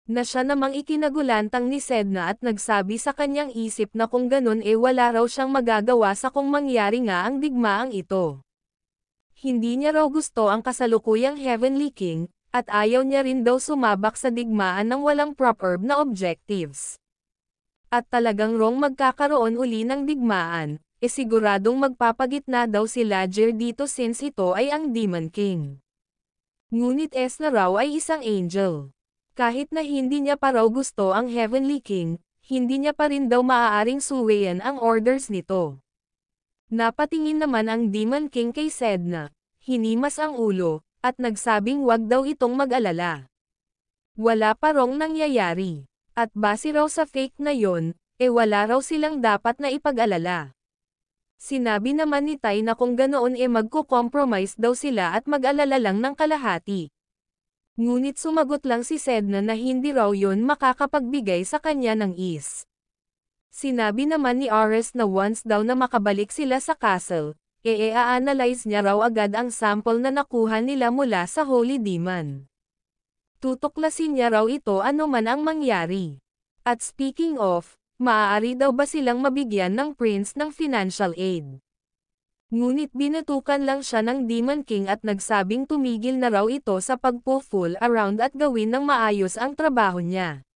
Na siya namang ikinagulantang ni Sedna at nagsabi sa kanyang isip na kung ganun wala raw siyang magagawa sa kung mangyari nga ang digmaang ito. Hindi niya raw gusto ang kasalukuyang Heavenly King, at ayaw niya rin daw sumabak sa digmaan ng walang proper na objectives. At talagang magkakaroon uli ng digmaan, siguradong magpapagitna daw si Ladger dito since ito ay ang Demon King. Ngunit na raw ay isang angel. Kahit na hindi niya pa raw gusto ang Heavenly King, hindi niya pa rin daw maaaring suwayan ang orders nito. Napatingin naman ang Demon King kay Sedna, hinimas ang ulo, at nagsabing wag daw itong mag-alala. Wala pa rong nangyayari. At base raw sa fake na yon, wala raw silang dapat na ipag-alala. Sinabi naman ni Tai na kung ganoon magko-compromise daw sila at mag-alala lang ng kalahati. Ngunit sumagot lang si Sedna na hindi raw yon makakapagbigay sa kanya ng ease. Sinabi naman ni Ares na once daw na makabalik sila sa castle, a-analyze niya raw agad ang sample na nakuha nila mula sa Holy Demon. Tutuklasin niya raw ito ano man ang mangyari. At speaking of, maaari daw ba silang mabigyan ng prince ng financial aid? Ngunit binatukan lang siya ng Demon King at nagsabing tumigil na raw ito sa pagpo-fool around at gawin ng maayos ang trabaho niya.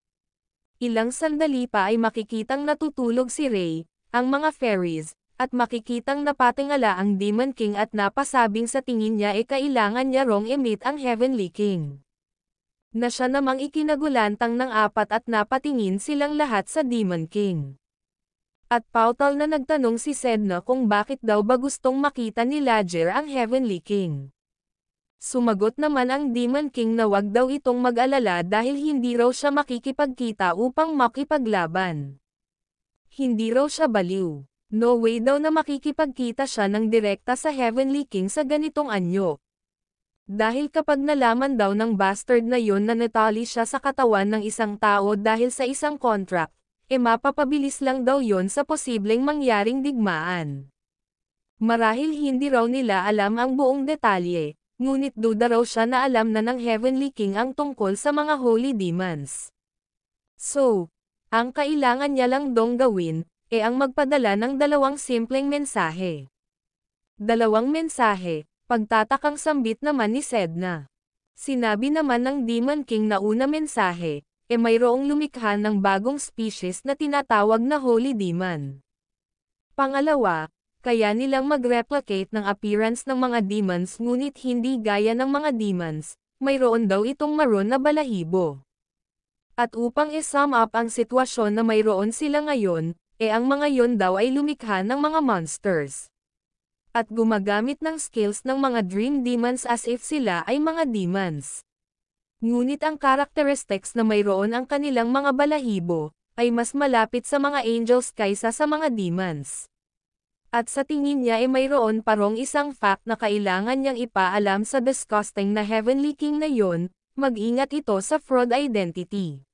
Ilang sandali pa ay makikitang natutulog si Ray, ang mga fairies, at makikitang napatingala ang Demon King at napasabing sa tingin niya kailangan niya meet ang Heavenly King. Na siya namang ikinagulantang ng apat at napatingin silang lahat sa Demon King. At pautal na nagtanong si Sedna kung bakit daw ba gustong makita ni Ladger ang Heavenly King. Sumagot naman ang Demon King na wag daw itong mag-alala dahil hindi raw siya makikipagkita upang makipaglaban. Hindi raw siya baliw. No way daw na makikipagkita siya ng direkta sa Heavenly King sa ganitong anyo. Dahil kapag nalaman daw ng bastard na yon na natali siya sa katawan ng isang tao dahil sa isang contract, mapapabilis lang daw yon sa posibleng mangyaring digmaan. Marahil hindi raw nila alam ang buong detalye, ngunit duda raw siya na alam na ng Heavenly King ang tungkol sa mga Holy Demons. So, ang kailangan niya lang dong gawin, ang magpadala ng dalawang simpleng mensahe. Dalawang mensahe. Pagtatakang sambit naman ni Sedna. Sinabi naman ng Demon King na una mensahe, mayroong lumikha ng bagong species na tinatawag na Holy Demon. Pangalawa, kaya nilang mag-replicate ng appearance ng mga demons ngunit hindi gaya ng mga demons, mayroon daw itong maroon na balahibo. At upang sum up ang sitwasyon na mayroon sila ngayon, ang mga yon daw ay lumikha ng mga monsters. At gumagamit ng skills ng mga dream demons as if sila ay mga demons. Ngunit ang characteristics na mayroon ang kanilang mga balahibo, ay mas malapit sa mga angels kaysa sa mga demons. At sa tingin niya mayroon parong isang fact na kailangan niyang ipaalam sa disgusting na Heavenly King na yon, mag-ingat ito sa fraud identity.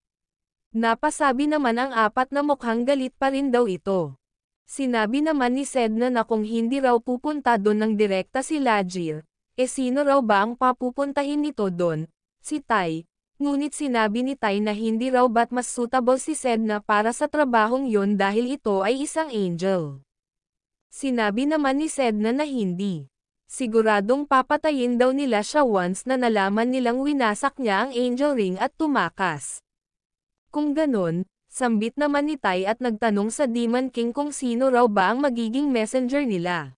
Napasabi naman ang apat na mukhang galit pa rin daw ito. Sinabi naman ni Sedna na kung hindi raw pupunta doon ng direkta si Ladger, sino raw ba ang papupuntahin nito doon? Si Tai. Ngunit sinabi ni Tai na hindi raw ba't mas suitable si Sedna para sa trabahong yon dahil ito ay isang angel. Sinabi naman ni Sedna na hindi. Siguradong papatayin daw nila siya once na nalaman nilang winasak niya ang angel ring at tumakas. Kung ganon, sambit naman ni Tai at nagtanong sa Demon King kung sino raw ba ang magiging messenger nila.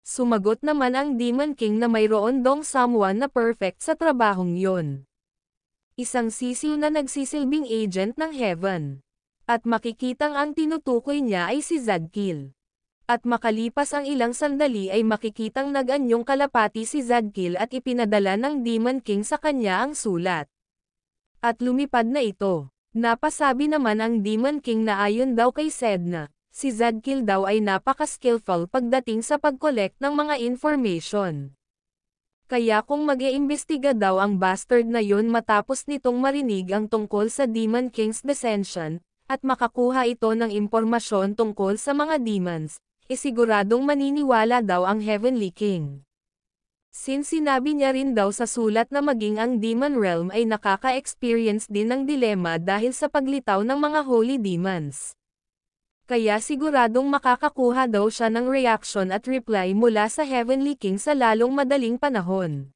Sumagot naman ang Demon King na mayroon dong someone na perfect sa trabahong yon. Isang sisiw na nagsisilbing agent ng Heaven. At makikitang ang tinutukoy niya ay si Zadkiel. At makalipas ang ilang sandali ay makikitang nag-anyong kalapati si Zadkiel at ipinadala ng Demon King sa kanya ang sulat. At lumipad na ito. Napasabi naman ang Demon King na ayon daw kay Sedna, si Zadkiel daw ay napaka-skillful pagdating sa pag-collect ng mga information. Kaya kung mag-iimbestiga daw ang bastard na yun matapos nitong marinig ang tungkol sa Demon King's descension, at makakuha ito ng impormasyon tungkol sa mga demons, siguradong maniniwala daw ang Heavenly King. Since sinabi niya rin daw sa sulat na maging ang Demon Realm ay nakaka-experience din ng dilema dahil sa paglitaw ng mga Holy Demons. Kaya siguradong makakakuha daw siya ng reaction at reply mula sa Heavenly King sa lalong madaling panahon.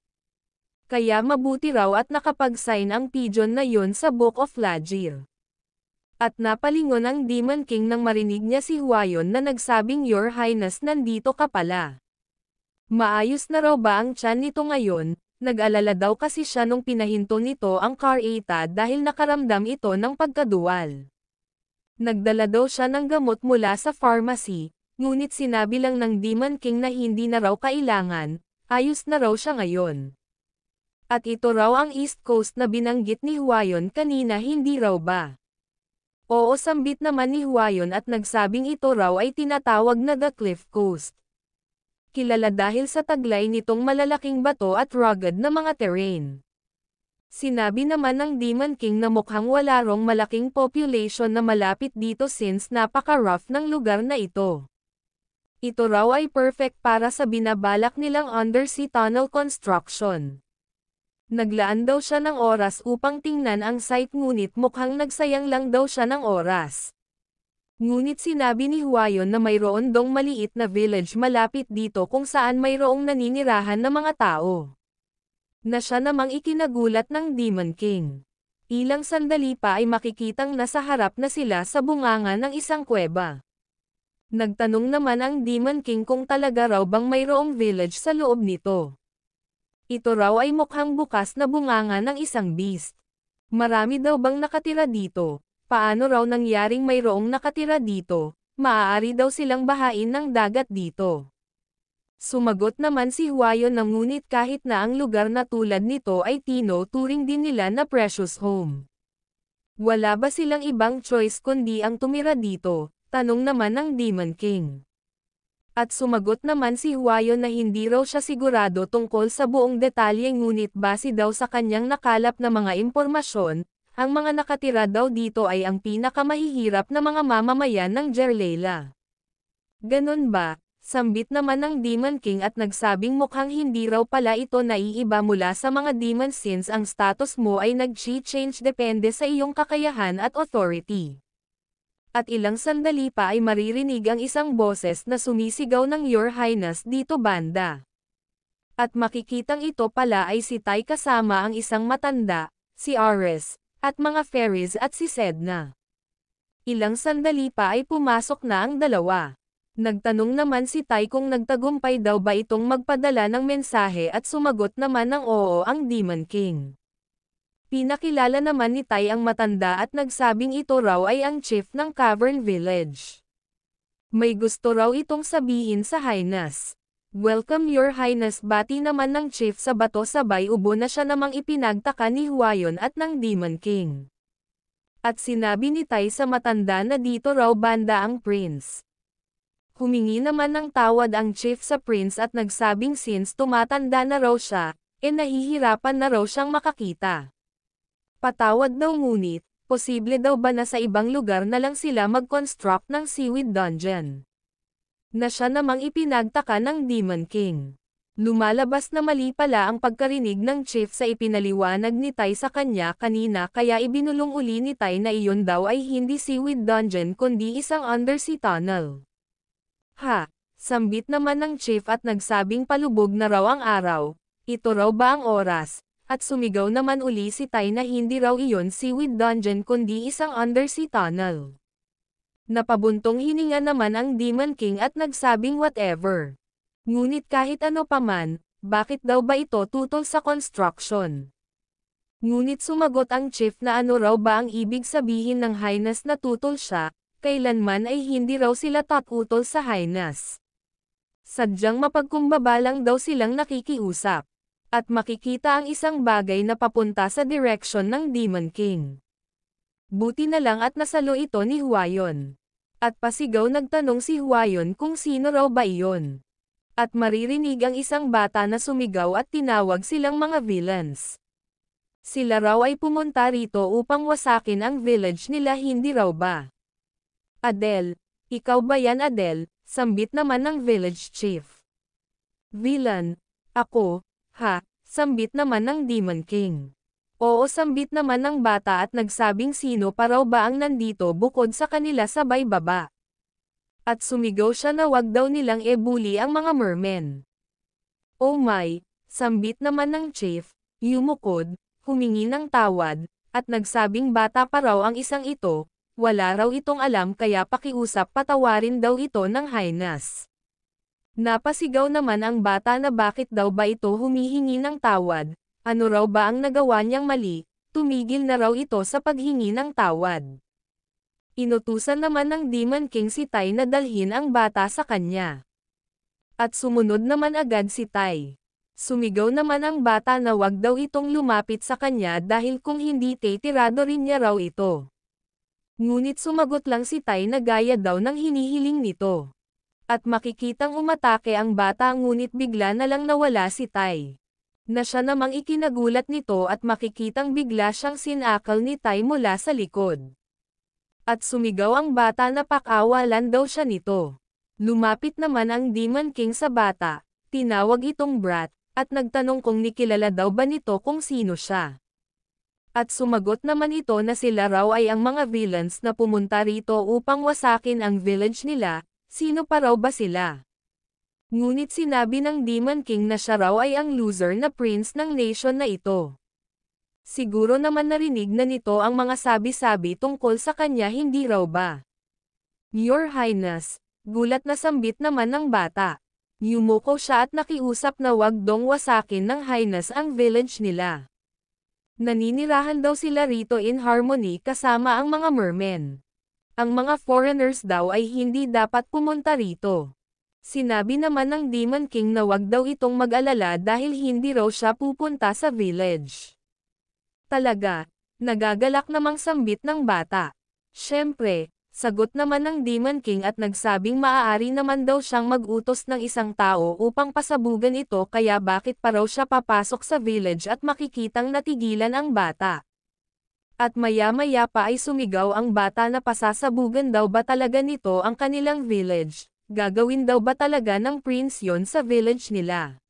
Kaya mabuti raw at nakapag-sign ang pigeon na yun sa Book of Lagir. At napalingon ang Demon King nang marinig niya si Huayon na nagsabing Your Highness nandito ka pala. Maayos na raw ba ang tiyan nito ngayon? Nag-alala daw kasi siya nung pinahinto nito ang Kar'ata dahil nakaramdam ito ng pagkaduwal. Nagdala daw siya ng gamot mula sa pharmacy, ngunit sinabi lang ng Demon King na hindi na raw kailangan, ayos na raw siya ngayon. At ito raw ang East Coast na binanggit ni Huayon kanina hindi raw ba? Oo, sambit naman ni Huayon at nagsabing ito raw ay tinatawag na The Cliff Coast. Kilala dahil sa taglay nitong malalaking bato at rugged na mga terrain. Sinabi naman ng Demon King na mukhang wala rong malaking population na malapit dito since napaka-rough ng lugar na ito. Ito raw ay perfect para sa binabalak nilang undersea tunnel construction. Naglaan daw siya ng oras upang tingnan ang site ngunit mukhang nagsayang lang daw siya ng oras. Ngunit sinabi ni Huayon na mayroon dong maliit na village malapit dito kung saan mayroong naninirahan na mga tao. Na siya namang ikinagulat ng Demon King. Ilang sandali pa ay makikitang nasa harap na sila sa bunganga ng isang kuweba. Nagtanong naman ang Demon King kung talaga raw bang mayroong village sa loob nito. Ito raw ay mukhang bukas na bunganga ng isang beast. Marami daw bang nakatira dito? Paano raw nangyaring mayroong nakatira dito? Maaari daw silang bahain ng dagat dito. Sumagot naman si Huayon na ngunit kahit na ang lugar na tulad nito ay turing din nila na precious home. Wala ba silang ibang choice kundi ang tumira dito? Tanong naman ng Demon King. At sumagot naman si Huayon na hindi raw siya sigurado tungkol sa buong detalye ngunit base daw sa kanyang nakalap na mga impormasyon, ang mga nakatira daw dito ay ang pinakamahihirap na mga mamamayan ng Jerlela. Ganon ba? Sambit naman ng Demon King at nagsabing mukhang hindi raw pala ito naiiba mula sa mga demons since ang status mo ay nag-change depende sa iyong kakayahan at authority. At ilang sandali pa ay maririnig ang isang boses na sumisigaw ng Your Highness dito banda. At makikitang ito pala ay si Tai kasama ang isang matanda, si Ares, at mga fairies at si Sedna. Ilang sandali pa ay pumasok na ang dalawa. Nagtanong naman si Tai kung nagtagumpay daw ba itong magpadala ng mensahe at sumagot naman ng oo ang Demon King. Pinakilala naman ni Tai ang matanda at nagsabing ito raw ay ang chief ng Cavern Village. May gusto raw itong sabihin sa Highness. Welcome Your Highness, bati naman ng chief sa bato sabay ubo na siya namang ipinagtaka ni Huayon at ng Demon King. At sinabi ni Tai sa matanda na dito raw banda ang prince. Humingi naman ng tawad ang chief sa prince at nagsabing since tumatanda na raw siya, nahihirapan na raw siyang makakita. Patawad daw ngunit, posible daw ba na sa ibang lugar na lang sila mag-construct ng seaweed dungeon? Na siya namang ipinagtaka ng Demon King. Lumalabas na mali pala ang pagkarinig ng chief sa ipinaliwanag ni Tai sa kanya kanina kaya ibinulong uli ni Tai na iyon daw ay hindi seaweed dungeon kundi isang undersea tunnel. Ha! Sambit naman ng chief at nagsabing palubog na raw ang araw, ito raw ba ang oras? At sumigaw naman uli si Tai na hindi raw iyon seaweed dungeon kundi isang undersea tunnel. Napabuntong hininga naman ang Demon King at nagsabing whatever. Ngunit kahit ano paman, bakit daw ba ito tutol sa construction? Ngunit sumagot ang chief na ano raw ba ang ibig sabihin ng Highness na tutol siya, kailanman ay hindi raw sila tatutol sa Highness. Sadyang mapagkumbaba lang daw silang nakikiusap. At makikita ang isang bagay na papunta sa direksyon ng Demon King. Buti na lang at nasalo ito ni Huayon. At pasigaw nagtanong si Huayon kung sino raw ba iyon. At maririnig ang isang bata na sumigaw at tinawag silang mga villains. Sila raw ay pumunta rito upang wasakin ang village nila, hindi raw ba? Adele, ikaw ba yan Adele? Sambit naman ng village chief. Villain, ako, ha, sambit naman ng Demon King. Oo, sambit naman ng bata at nagsabing sino pa raw ba ang nandito bukod sa kanila sabay baba. At sumigaw siya na wag daw nilang ebuli ang mga mermen. Oh my, sambit naman ng chief, yumukod, humingi ng tawad, at nagsabing bata pa raw ang isang ito. Wala raw itong alam kaya pakiusap patawarin daw ito ng Highness. Napasigaw naman ang bata na bakit daw ba ito humihingi ng tawad, ano raw ba ang nagawa niyang mali, tumigil na raw ito sa paghingi ng tawad. Inutusan naman ng Demon King si Tai na dalhin ang bata sa kanya. At sumunod naman agad si Tai. Sumigaw naman ang bata na wag daw itong lumapit sa kanya dahil kung hindi titirado rin niya raw ito. Ngunit sumagot lang si Tai na gaya daw ng hinihiling nito. At makikitang umatake ang bata ngunit bigla na lang nawala si Tai. Na siya namang ikinagulat nito at makikitang bigla siyang sinakal ni Tai mula sa likod. At sumigaw ang bata na pakawalan daw siya nito. Lumapit naman ang Demon King sa bata, tinawag itong brat, at nagtanong kung nikilala daw ba nito kung sino siya. At sumagot naman ito na sila raw ay ang mga villains na pumunta rito upang wasakin ang village nila, sino pa raw ba sila? Ngunit sinabi ng Demon King na siya raw ay ang loser na prince ng nation na ito. Siguro naman narinig na nito ang mga sabi-sabi tungkol sa kanya, hindi raw ba? Your Highness, gulat na sambit naman ng bata. Yumuko siya at nakiusap na wag dong wasakin ng Highness ang village nila. Naninirahan daw sila rito in harmony kasama ang mga mermen. Ang mga foreigners daw ay hindi dapat pumunta rito. Sinabi naman ng Demon King na wag daw itong mag-alala dahil hindi raw siya pupunta sa village. Talaga, nagagalak namang sambit ng bata. Siyempre, sagot naman ng Demon King at nagsabing maaari naman daw siyang mag-utos ng isang tao upang pasabugan ito kaya bakit pa raw siya papasok sa village at makikitang natigilan ang bata. At maya-maya pa ay sumigaw ang bata na pasasabugan daw ba talaga nito ang kanilang village, gagawin daw ba talaga ng prince yon sa village nila.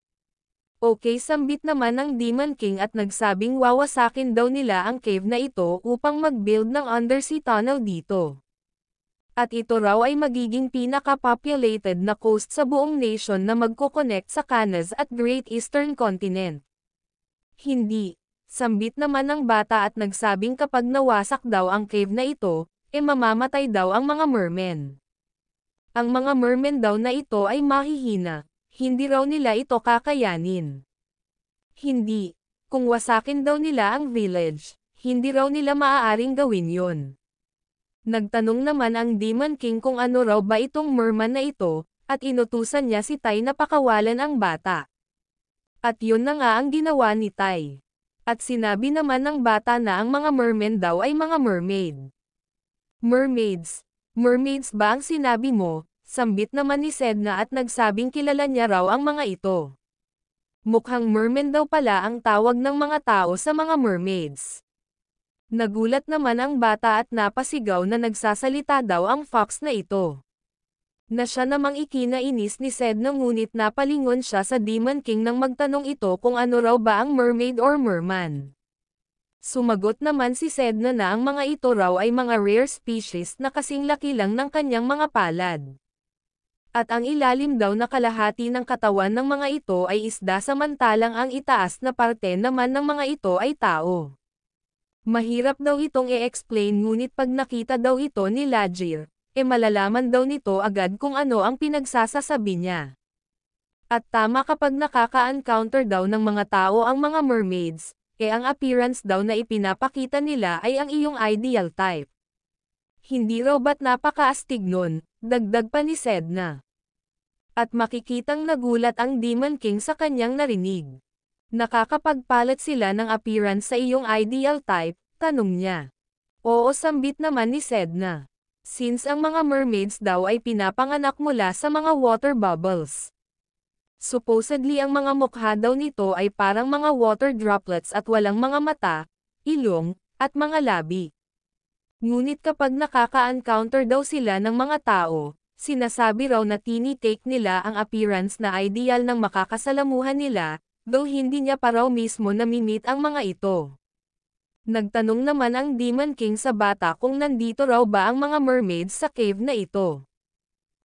Okay, sambit naman ng Demon King at nagsabing wawasakin daw nila ang cave na ito upang mag-build ng undersea tunnel dito. At ito raw ay magiging pinaka-populated na coast sa buong nation na magko-connect sa Canas at Great Eastern Continent. Hindi, sambit naman ng bata at nagsabing kapag nawasak daw ang cave na ito, mamamatay daw ang mga mermen. Ang mga mermen daw na ito ay mahihina, hindi raw nila ito kakayanin. Hindi, kung wasakin daw nila ang village, hindi raw nila maaaring gawin yon. Nagtanong naman ang Demon King kung ano raw ba itong merman na ito, at inutusan niya si Tai na pakawalan ang bata. At yun na nga ang ginawa ni Tai. At sinabi naman ng bata na ang mga mermen daw ay mga mermaid. Mermaids. Mermaids ba ang sinabi mo? Sambit naman ni Sedna at nagsabing kilala niya raw ang mga ito. Mukhang mermen daw pala ang tawag ng mga tao sa mga mermaids. Nagulat naman ang bata at napasigaw na nagsasalita daw ang fox na ito. Na siya namang ikinainis ni Sedna ngunit napalingon siya sa Demon King nang magtanong ito kung ano raw ba ang mermaid or merman. Sumagot naman si Sedna na ang mga ito raw ay mga rare species na kasing laki lang ng kanyang mga palad. At ang ilalim daw na kalahati ng katawan ng mga ito ay isda samantalang ang itaas na parte naman ng mga ito ay tao. Mahirap daw itong i-explain ngunit pag nakita daw ito ni Lajir, malalaman daw nito agad kung ano ang pinagsasasabi niya. At tama kapag nakaka-encounter daw ng mga tao ang mga mermaids, ang appearance daw na ipinapakita nila ay ang iyong ideal type. Hindi raw ba't napakaastig nun, dagdag pa ni Sedna. At makikitang nagulat ang Demon King sa kanyang narinig. Nakakapagpalat sila ng appearance sa iyong ideal type, tanong niya. Oo, sambit naman ni Sedna. Since ang mga mermaids daw ay pinapanganak mula sa mga water bubbles. Supposedly ang mga mukha daw nito ay parang mga water droplets at walang mga mata, ilong, at mga labi. Ngunit kapag nakaka-encounter daw sila ng mga tao, sinasabi raw na tinitake nila ang appearance na ideal ng makakasalamuhan nila, though hindi niya pa raw mismo nami-meet ang mga ito. Nagtanong naman ang Demon King sa bata kung nandito raw ba ang mga mermaids sa cave na ito.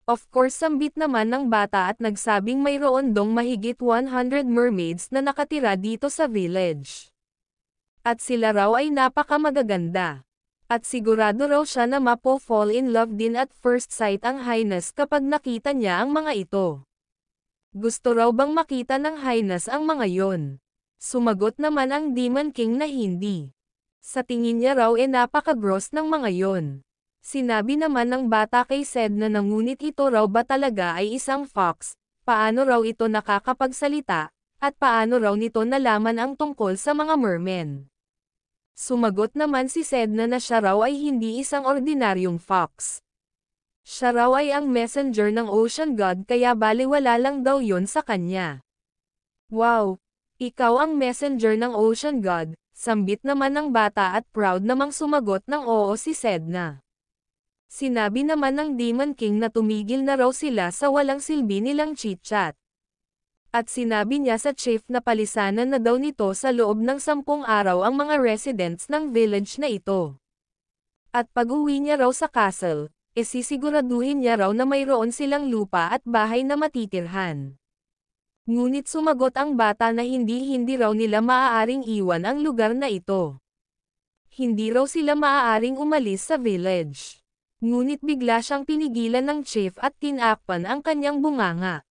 Of course sambit naman ng bata at nagsabing mayroon dong mahigit 100 mermaids na nakatira dito sa village. At sila raw ay napakamagaganda. At sigurado raw siya na mapo-fall in love din at first sight ang Highness kapag nakita niya ang mga ito. Gusto raw bang makita ng Highness ang mga yon? Sumagot naman ang Demon King na hindi. Sa tingin niya raw napaka-gross ng mga yon. Sinabi naman ng bata kay Sedna na ngunit ito raw ba talaga ay isang fox, paano raw ito nakakapagsalita, at paano raw nito nalaman ang tungkol sa mga mermen. Sumagot naman si Sedna na siya raw ay hindi isang ordinaryong fox. Siya raw ay ang messenger ng Ocean God kaya baliwala lang daw yon sa kanya. Wow! Ikaw ang messenger ng Ocean God, sambit naman ng bata at proud namang sumagot ng oo si Sedna. Sinabi naman ng Demon King na tumigil na raw sila sa walang silbi nilang chit-chat. At sinabi niya sa chief na palisanan na daw nito sa loob ng 10 araw ang mga residents ng village na ito. At pag-uwi niya raw sa castle, sisiguraduhin niya raw na mayroon silang lupa at bahay na matitirhan. Ngunit sumagot ang bata na hindi raw nila maaaring iwan ang lugar na ito. Hindi raw sila maaaring umalis sa village. Ngunit bigla siyang pinigilan ng chief at tinakpan ang kanyang bunganga.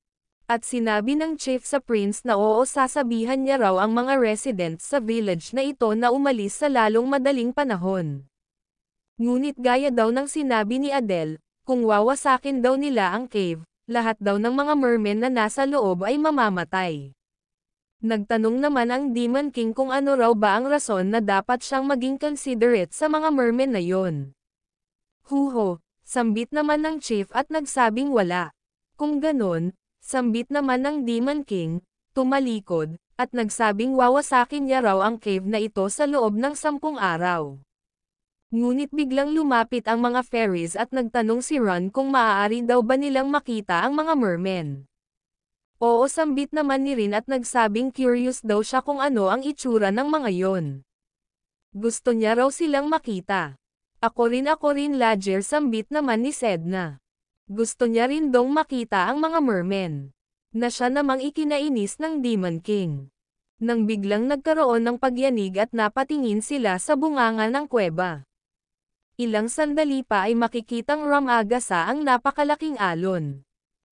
At sinabi ng chief sa prince na oo sasabihan niya raw ang mga residents sa village na ito na umalis sa lalong madaling panahon. Ngunit gaya daw ng sinabi ni Adele, kung wawasakin daw nila ang cave, lahat daw ng mga mermen na nasa loob ay mamamatay. Nagtanong naman ang Demon King kung ano raw ba ang rason na dapat siyang maging considerate sa mga mermen na yon. Huho, sambit naman ng chief at nagsabing wala. Kung ganon, sambit naman ng Demon King, tumalikod, at nagsabing wawasakin niya raw ang cave na ito sa loob ng 10 araw. Ngunit biglang lumapit ang mga fairies at nagtanong si Ron kung maaari daw ba nilang makita ang mga mermen. Oo sambit naman ni Rin at nagsabing curious daw siya kung ano ang itsura ng mga yon. Gusto niya raw silang makita. Ako rin Ladger sambit naman ni Sedna. Gusto niya rin dong makita ang mga mermen. Na siya namang ikinainis ng Demon King. Nang biglang nagkaroon ng pagyanig at napatingin sila sa bunganga ng kuweba. Ilang sandali pa ay makikitang rumagasa ang napakalaking alon.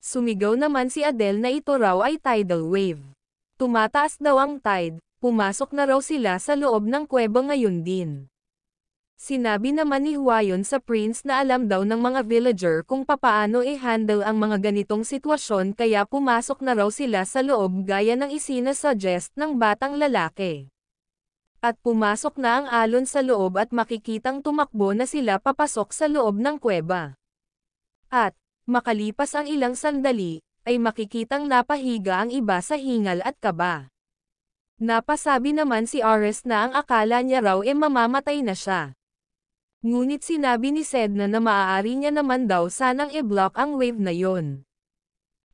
Sumigaw naman si Adele na ito raw ay tidal wave. Tumataas daw ang tide, pumasok na raw sila sa loob ng kuweba ngayon din. Sinabi naman ni Huayon sa prince na alam daw ng mga villager kung papaano i-handle ang mga ganitong sitwasyon kaya pumasok na raw sila sa loob gaya ng isinasuggest ng batang lalaki. At pumasok na ang alon sa loob at makikitang tumakbo na sila papasok sa loob ng kuweba. At, makalipas ang ilang sandali, ay makikitang napahiga ang iba sa hingal at kaba. Napasabi naman si Ares na ang akala niya raw mamamatay na siya. Ngunit sinabi ni Sedna na maaari niya naman daw sanang i-block ang wave na yon.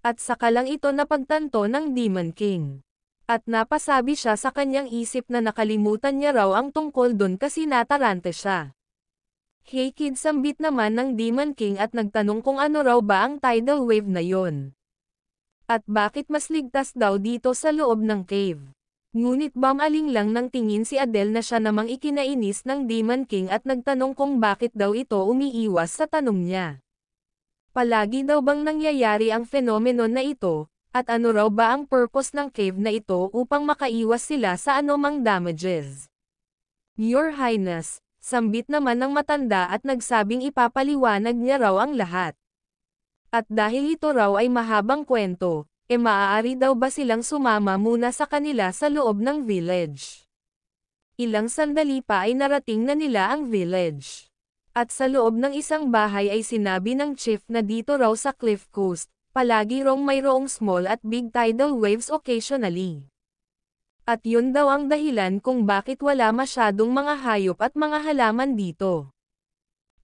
At saka lang ito napagtanto ng Demon King. At napasabi siya sa kanyang isip na nakalimutan niya raw ang tungkol dun kasi natarante siya. Hey kid sambit naman ng Demon King at nagtanong kung ano raw ba ang tidal wave na yon. At bakit mas ligtas daw dito sa loob ng cave. Ngunit bumaling lang ng tingin si Adele na siya namang ikinainis ng Demon King at nagtanong kung bakit daw ito umiiwas sa tanong niya. Palagi daw bang nangyayari ang phenomenon na ito, at ano raw ba ang purpose ng cave na ito upang makaiwas sila sa anumang damages? Your Highness, Sambit naman ng matanda at nagsabing ipapaliwanag niya raw ang lahat. At dahil ito raw ay mahabang kwento, maaari daw ba silang sumama muna sa kanila sa loob ng village. Ilang sandali pa ay narating na nila ang village. At sa loob ng isang bahay ay sinabi ng chief na dito raw sa Cliff Coast, palagi raw mayroong small at big tidal waves occasionally. At yun daw ang dahilan kung bakit wala masyadong mga hayop at mga halaman dito.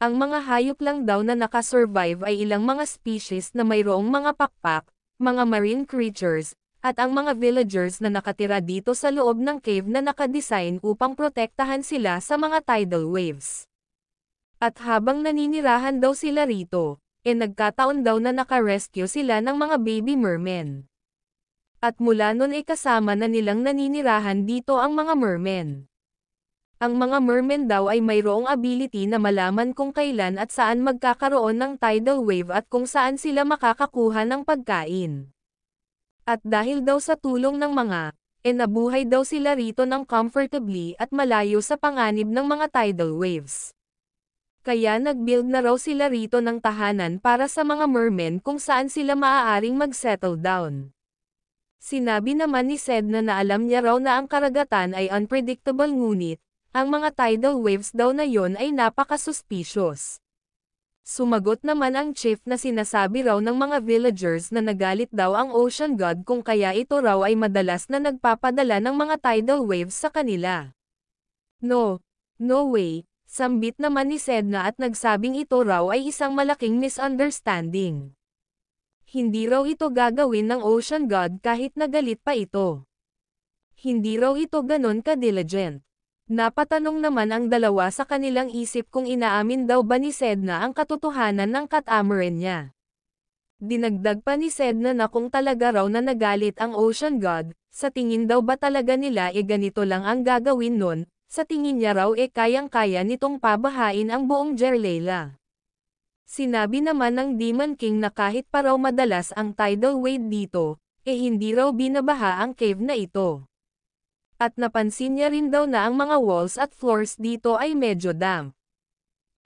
Ang mga hayop lang daw na nakasurvive ay ilang mga species na mayroong mga pakpak, mga marine creatures, at ang mga villagers na nakatira dito sa loob ng cave na nakadesign upang protektahan sila sa mga tidal waves. At habang naninirahan daw sila rito, nagkataon daw na naka-rescue sila ng mga baby mermen. At mula nun ay kasama na nilang naninirahan dito ang mga mermen. Ang mga mermen daw ay mayroong ability na malaman kung kailan at saan magkakaroon ng tidal wave at kung saan sila makakakuha ng pagkain. At dahil daw sa tulong ng mga, nabuhay daw sila rito ng comfortably at malayo sa panganib ng mga tidal waves. Kaya nag-build na raw sila rito ng tahanan para sa mga mermen kung saan sila maaaring mag-settle down. Sinabi naman ni Sedna na alam niya raw na ang karagatan ay unpredictable ngunit, ang mga tidal waves daw na yon ay napaka-suspicious. Sumagot naman ang chief na sinasabi raw ng mga villagers na nagalit daw ang ocean god kung kaya ito raw ay madalas na nagpapadala ng mga tidal waves sa kanila. No way. Sambit naman ni Sedna at nagsabing ito raw ay isang malaking misunderstanding. Hindi raw ito gagawin ng Ocean God kahit nagalit pa ito. Hindi raw ito ganon ka-diligent. Napatanong naman ang dalawa sa kanilang isip kung inaamin daw ba ni Sedna ang katotohanan ng catamaran niya. Dinagdag pa ni Sedna na kung talaga raw na nagalit ang Ocean God, sa tingin daw ba talaga nila ganito lang ang gagawin nun. Sa tingin niya raw kayang-kaya nitong pabahain ang buong Jerlela. Sinabi naman ng Demon King na kahit pa raw madalas ang tidal wave dito, hindi raw binabaha ang cave na ito. At napansin niya rin daw na ang mga walls at floors dito ay medyo damp.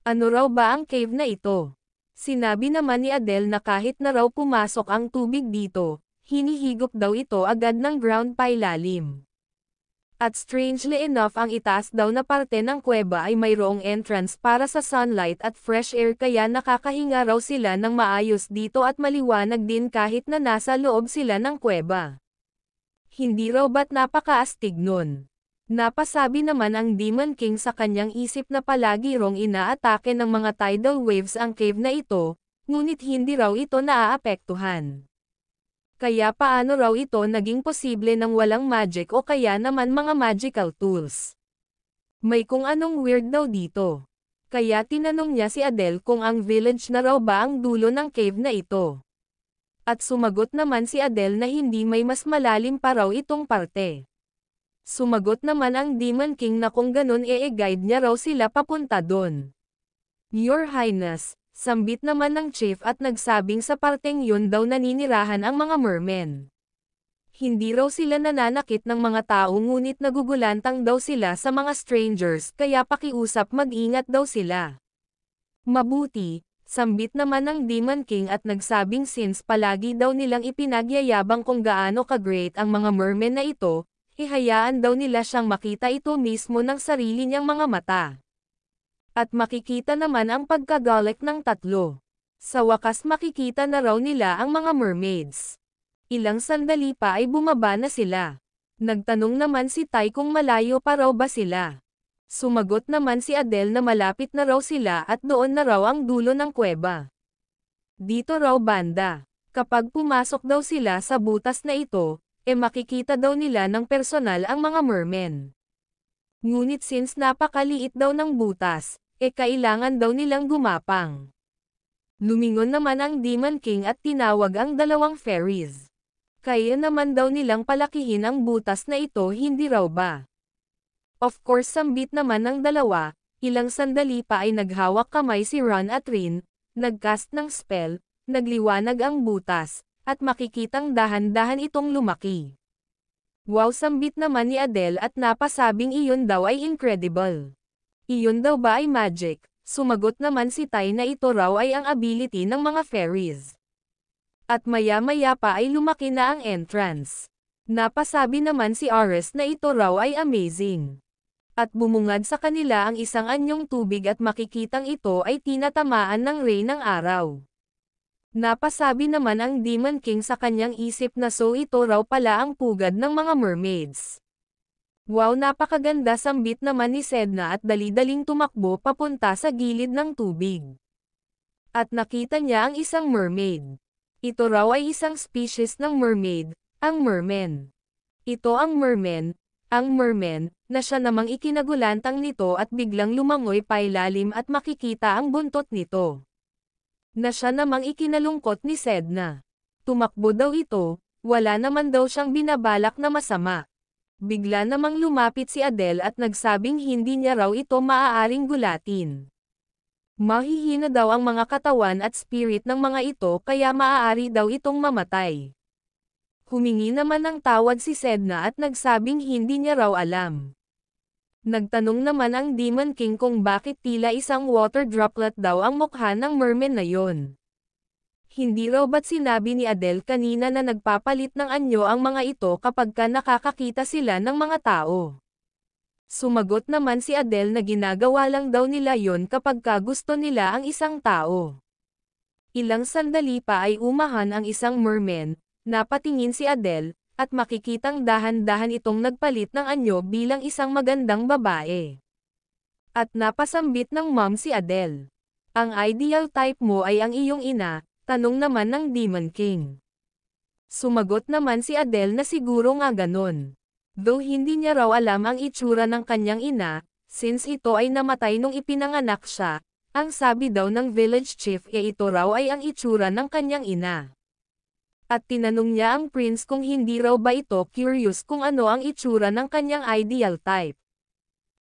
Ano raw ba ang cave na ito? Sinabi naman ni Adele na kahit na raw pumasok ang tubig dito, hinihigop daw ito agad ng ground pailalim. At strangely enough ang itaas daw na parte ng kuweba ay mayroong entrance para sa sunlight at fresh air kaya nakakahinga raw sila ng maayos dito at maliwanag din kahit na nasa loob sila ng kuweba. Hindi raw ba't napakaastig nun? Napasabi naman ang Demon King sa kanyang isip na palagi rong inaatake ng mga tidal waves ang cave na ito, ngunit hindi raw ito naaapektuhan. Kaya paano raw ito naging posible ng walang magic o kaya naman mga magical tools? May kung anong weird daw dito. Kaya tinanong niya si Adele kung ang village na raw ba ang dulo ng cave na ito. At sumagot naman si Adele na hindi may mas malalim pa raw itong parte. Sumagot naman ang Demon King na kung ganun guide niya raw sila papunta doon. Your Highness. Sambit naman ng chief at nagsabing sa parteng yun daw naninirahan ang mga mermen. Hindi raw sila nananakit ng mga tao ngunit nagugulantang daw sila sa mga strangers kaya pakiusap mag-ingat daw sila. Mabuti, sambit naman ng Demon King at nagsabing since palagi daw nilang ipinagyayabang kung gaano ka-great ang mga mermen na ito, ihayaan daw nila siyang makita ito mismo ng sarili niyang mga mata. At makikita naman ang pagkagalit ng tatlo. Sa wakas makikita na raw nila ang mga mermaids. Ilang sandali pa ay bumaba na sila. Nagtanong naman si Tai kung malayo pa raw ba sila. Sumagot naman si Adele na malapit na raw sila at doon na raw ang dulo ng kuweba. Dito raw banda. Kapag pumasok daw sila sa butas na ito, makikita daw nila ng personal ang mga mermen. Ngunit since napakaliit daw ng butas, kailangan daw nilang gumapang. Lumingon naman ang Demon King at tinawag ang dalawang fairies. Kaya naman daw nilang palakihin ang butas na ito hindi raw ba? Of course sambit naman ng dalawa, ilang sandali pa ay naghawak kamay si Ron at Rin, nagcast ng spell, nagliwanag ang butas, at makikitang dahan-dahan itong lumaki. Wow sambit naman ni Adele at napasabing iyon daw ay incredible. Iyon daw ba ay magic? Sumagot naman si Tai na ito raw ay ang ability ng mga fairies. At maya-maya pa ay lumaki na ang entrance. Napasabi naman si Ares na ito raw ay amazing. At bumungad sa kanila ang isang anyong tubig at makikitang ito ay tinatamaan ng ray ng araw. Napasabi naman ang Demon King sa kanyang isip na so ito raw pala ang pugad ng mga mermaids. Wow, napakaganda, sambit naman ni Sedna at dali-daling tumakbo papunta sa gilid ng tubig. At nakita niya ang isang mermaid. Ito raw ay isang species ng mermaid, ang merman. Ito ang merman, na siya namang ikinagulantang nito at biglang lumangoy pailalim at makikita ang buntot nito. Na siya namang ikinalungkot ni Sedna. Tumakbo daw ito, wala naman daw siyang binabalak na masama. Bigla namang lumapit si Adele at nagsabing hindi niya raw ito maaaring gulatin. Mahihina daw ang mga katawan at spirit ng mga ito kaya maaari daw itong mamatay. Humingi naman ng tawad si Sedna at nagsabing hindi niya raw alam. Nagtanong naman ang Demon King kung bakit tila isang water droplet daw ang mukha ng merman na yon. Hindi raw ba't sinabi ni Adele kanina na nagpapalit ng anyo ang mga ito kapag ka nakakakita sila ng mga tao? Sumagot naman si Adele na ginagawa lang daw nila yon kapag ka gusto nila ang isang tao. Ilang sandali pa ay umahan ang isang merman, napatingin si Adele, at makikitang dahan-dahan itong nagpalit ng anyo bilang isang magandang babae. At napasambit ng mom si Adele. Ang ideal type mo ay ang iyong ina, tanong naman ng Demon King. Sumagot naman si Adele na siguro nga ganon. Though hindi niya raw alam ang itsura ng kanyang ina, since ito ay namatay nung ipinanganak siya, ang sabi daw ng village chief ito raw ay ang itsura ng kanyang ina. At tinanong niya ang prince kung hindi raw ba ito curious kung ano ang itsura ng kanyang ideal type.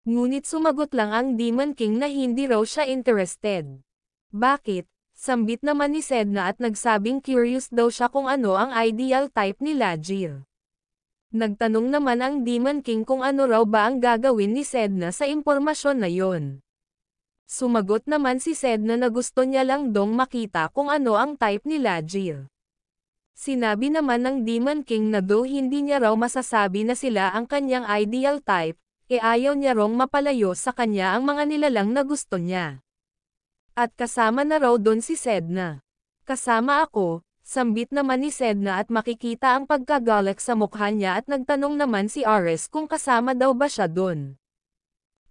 Ngunit sumagot lang ang Demon King na hindi raw siya interested. Bakit? Sambit naman ni Sedna at nagsabing curious daw siya kung ano ang ideal type ni Lajir. Nagtanong naman ang Demon King kung ano raw ba ang gagawin ni Sedna sa impormasyon na yon. Sumagot naman si Sedna na gusto niya lang dong makita kung ano ang type ni Lajir. Sinabi naman ng Demon King na though hindi niya raw masasabi na sila ang kanyang ideal type, ayaw niya rong mapalayo sa kanya ang mga nilalang na gusto niya. At kasama na raw doon si Sedna. Kasama ako, sambit naman ni Sedna at makikita ang pagkagalak sa mukha niya at nagtanong naman si Ares kung kasama daw ba siya doon.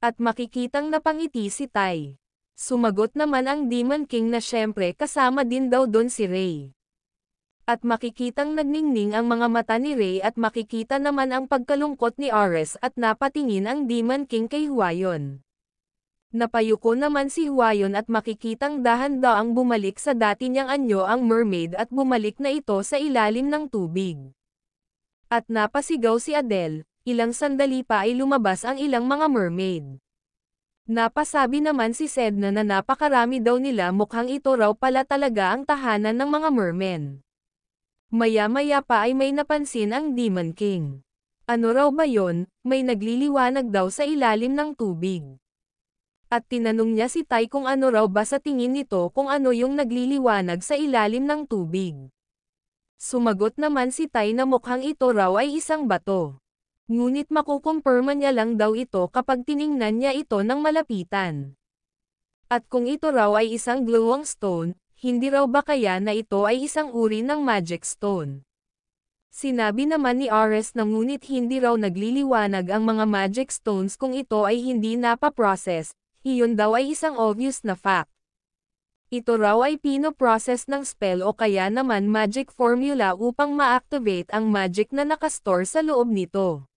At makikitang napangiti si Tai. Sumagot naman ang Demon King na syempre kasama din daw doon si Ray. At makikitang nagningning ang mga mata ni Ray at makikita naman ang pagkalungkot ni Ares at napatingin ang Demon King kay Huayon. Napayuko naman si Huayon at makikitang dahan-daang bumalik sa dati niyang anyo ang mermaid at bumalik na ito sa ilalim ng tubig. At napasigaw si Adele, ilang sandali pa ay lumabas ang ilang mga mermaid. Napasabi naman si Sedna na napakarami daw nila mukhang ito raw pala talaga ang tahanan ng mga mermen. Maya-maya pa ay may napansin ang Demon King. Ano raw ba yon? May nagliliwanag daw sa ilalim ng tubig. At tinanong niya si Tai kung ano raw ba sa tingin nito kung ano yung nagliliwanag sa ilalim ng tubig. Sumagot naman si Tai na mukhang ito raw ay isang bato. Ngunit makukumpirma niya lang daw ito kapag tiningnan niya ito ng malapitan. At kung ito raw ay isang glowing stone, hindi raw ba kaya na ito ay isang uri ng magic stone? Sinabi naman ni Ares na ngunit hindi raw nagliliwanag ang mga magic stones kung ito ay hindi napaprocess, iyon daw ay isang obvious na fact. Ito raw ay pino-process ng spell o kaya naman magic formula upang ma-activate ang magic na nakastore sa loob nito.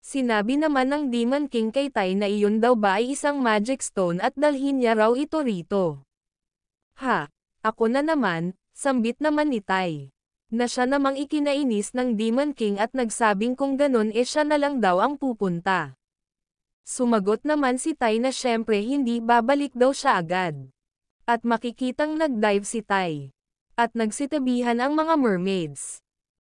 Sinabi naman ng Demon King kay Tai na iyon daw ba ay isang magic stone at dalhin niya raw ito rito. Ha! Ako na naman, sambit naman ni Tai. Na siya namang ikinainis ng Demon King at nagsabing kung ganon siya na lang daw ang pupunta. Sumagot naman si Tai na syempre hindi babalik daw siya agad. At makikitang nag-dive si Tai. At nagsitabihan ang mga mermaids.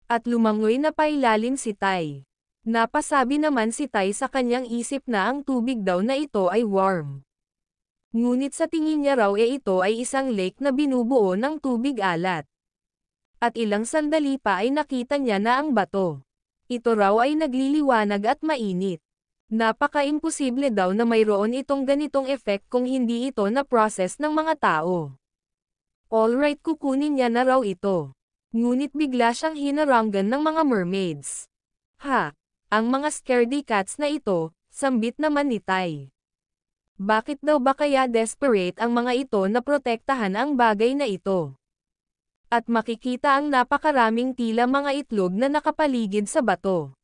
At lumangoy na pailalim si Tai. Napasabi naman si Tai sa kanyang isip na ang tubig daw na ito ay warm. Ngunit sa tingin niya raw ito ay isang lake na binubuo ng tubig alat. At ilang sandali pa ay nakita niya na ang bato. Ito raw ay nagliliwanag at mainit. Napaka-imposible daw na mayroon itong ganitong effect kung hindi ito na-process ng mga tao. Alright, kukunin niya na raw ito. Ngunit bigla siyang hinaranggan ng mga mermaids. Ha! Ang mga scaredy cats na ito, sambit naman ni Tai. Bakit daw ba kaya desperate ang mga ito na protektahan ang bagay na ito? At makikita ang napakaraming tila mga itlog na nakapaligid sa bato.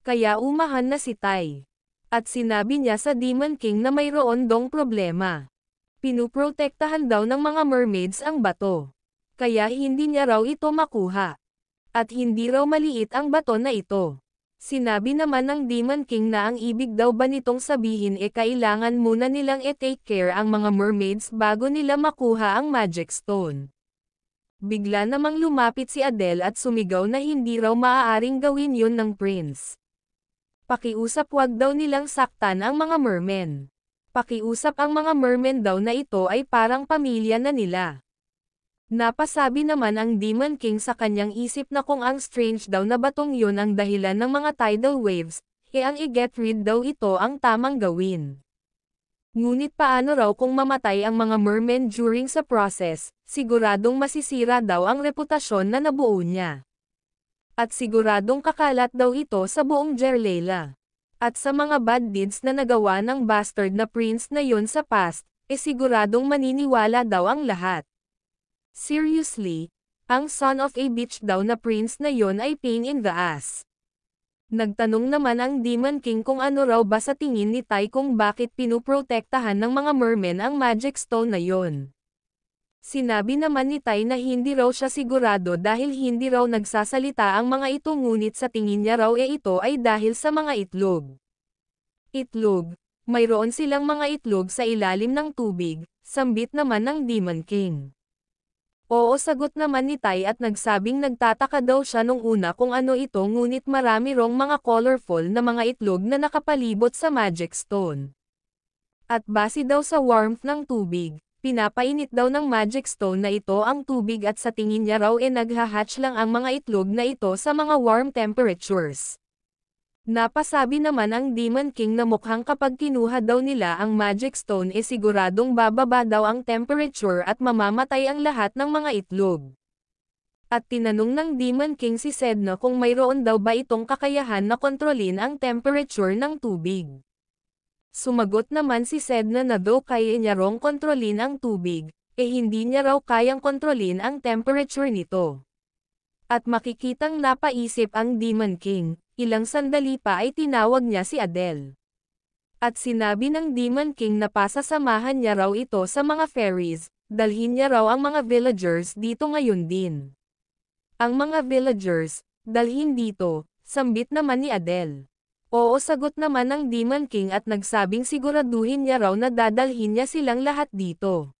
Kaya umahan na si Tai. At sinabi niya sa Demon King na mayroon dong problema. Pinuprotektahan daw ng mga mermaids ang bato. Kaya hindi niya raw ito makuha. At hindi raw maliit ang bato na ito. Sinabi naman ng Demon King na ang ibig daw ba nitong sabihin kailangan muna nilang take care ang mga mermaids bago nila makuha ang Magic Stone. Bigla namang lumapit si Adele at sumigaw na hindi raw maaaring gawin yun ng prince. Pakiusap, wag daw nilang saktan ang mga mermen. Pakiusap, ang mga mermen daw na ito ay parang pamilya na nila. Napasabi naman ang Demon King sa kanyang isip na kung ang strange daw na batong yun ang dahilan ng mga tidal waves, ang i-get rid daw ito ang tamang gawin. Ngunit paano raw kung mamatay ang mga mermen during sa process, siguradong masisira daw ang reputasyon na nabuo niya. At siguradong kakalat daw ito sa buong Jerlela. At sa mga bad deeds na nagawa ng bastard na prince na yun sa past, siguradong maniniwala daw ang lahat. Seriously, ang son of a bitch daw na prince na yon ay pain in the ass. Nagtanong naman ang Demon King kung ano raw ba sa tingin ni Tai kung bakit pinuprotektahan ng mga mermen ang Magic Stone na yon. Sinabi naman ni Tai na hindi raw siya sigurado dahil hindi raw nagsasalita ang mga ito, ngunit sa tingin niya raw ito ay dahil sa mga itlog. Itlog? Mayroon silang mga itlog sa ilalim ng tubig, sambit naman ng Demon King. Oo, sagot naman ni Tai at nagsabing nagtataka daw siya nung una kung ano ito, ngunit marami rong mga colorful na mga itlog na nakapalibot sa Magic Stone. At base daw sa warmth ng tubig, pinapainit daw ng Magic Stone na ito ang tubig at sa tingin niya raw naghahatch lang ang mga itlog na ito sa mga warm temperatures. Napasabi naman ang Demon King na mukhang kapag kinuha daw nila ang Magic Stone siguradong bababa daw ang temperature at mamamatay ang lahat ng mga itlog. At tinanong ng Demon King si Sedna kung mayroon daw ba itong kakayahan na kontrolin ang temperature ng tubig. Sumagot naman si Sedna na daw kaya niya rong kontrolin ang tubig, hindi niya raw kayang kontrolin ang temperature nito. At makikitang napaisip ang Demon King. Ilang sandali pa ay tinawag niya si Adele. At sinabi ng Demon King na pasasamahan niya raw ito sa mga fairies, dalhin niya raw ang mga villagers dito ngayon din. Ang mga villagers, dalhin dito, sambit naman ni Adele. Oo, sagot naman ng Demon King at nagsabing siguraduhin niya raw na dadalhin niya silang lahat dito.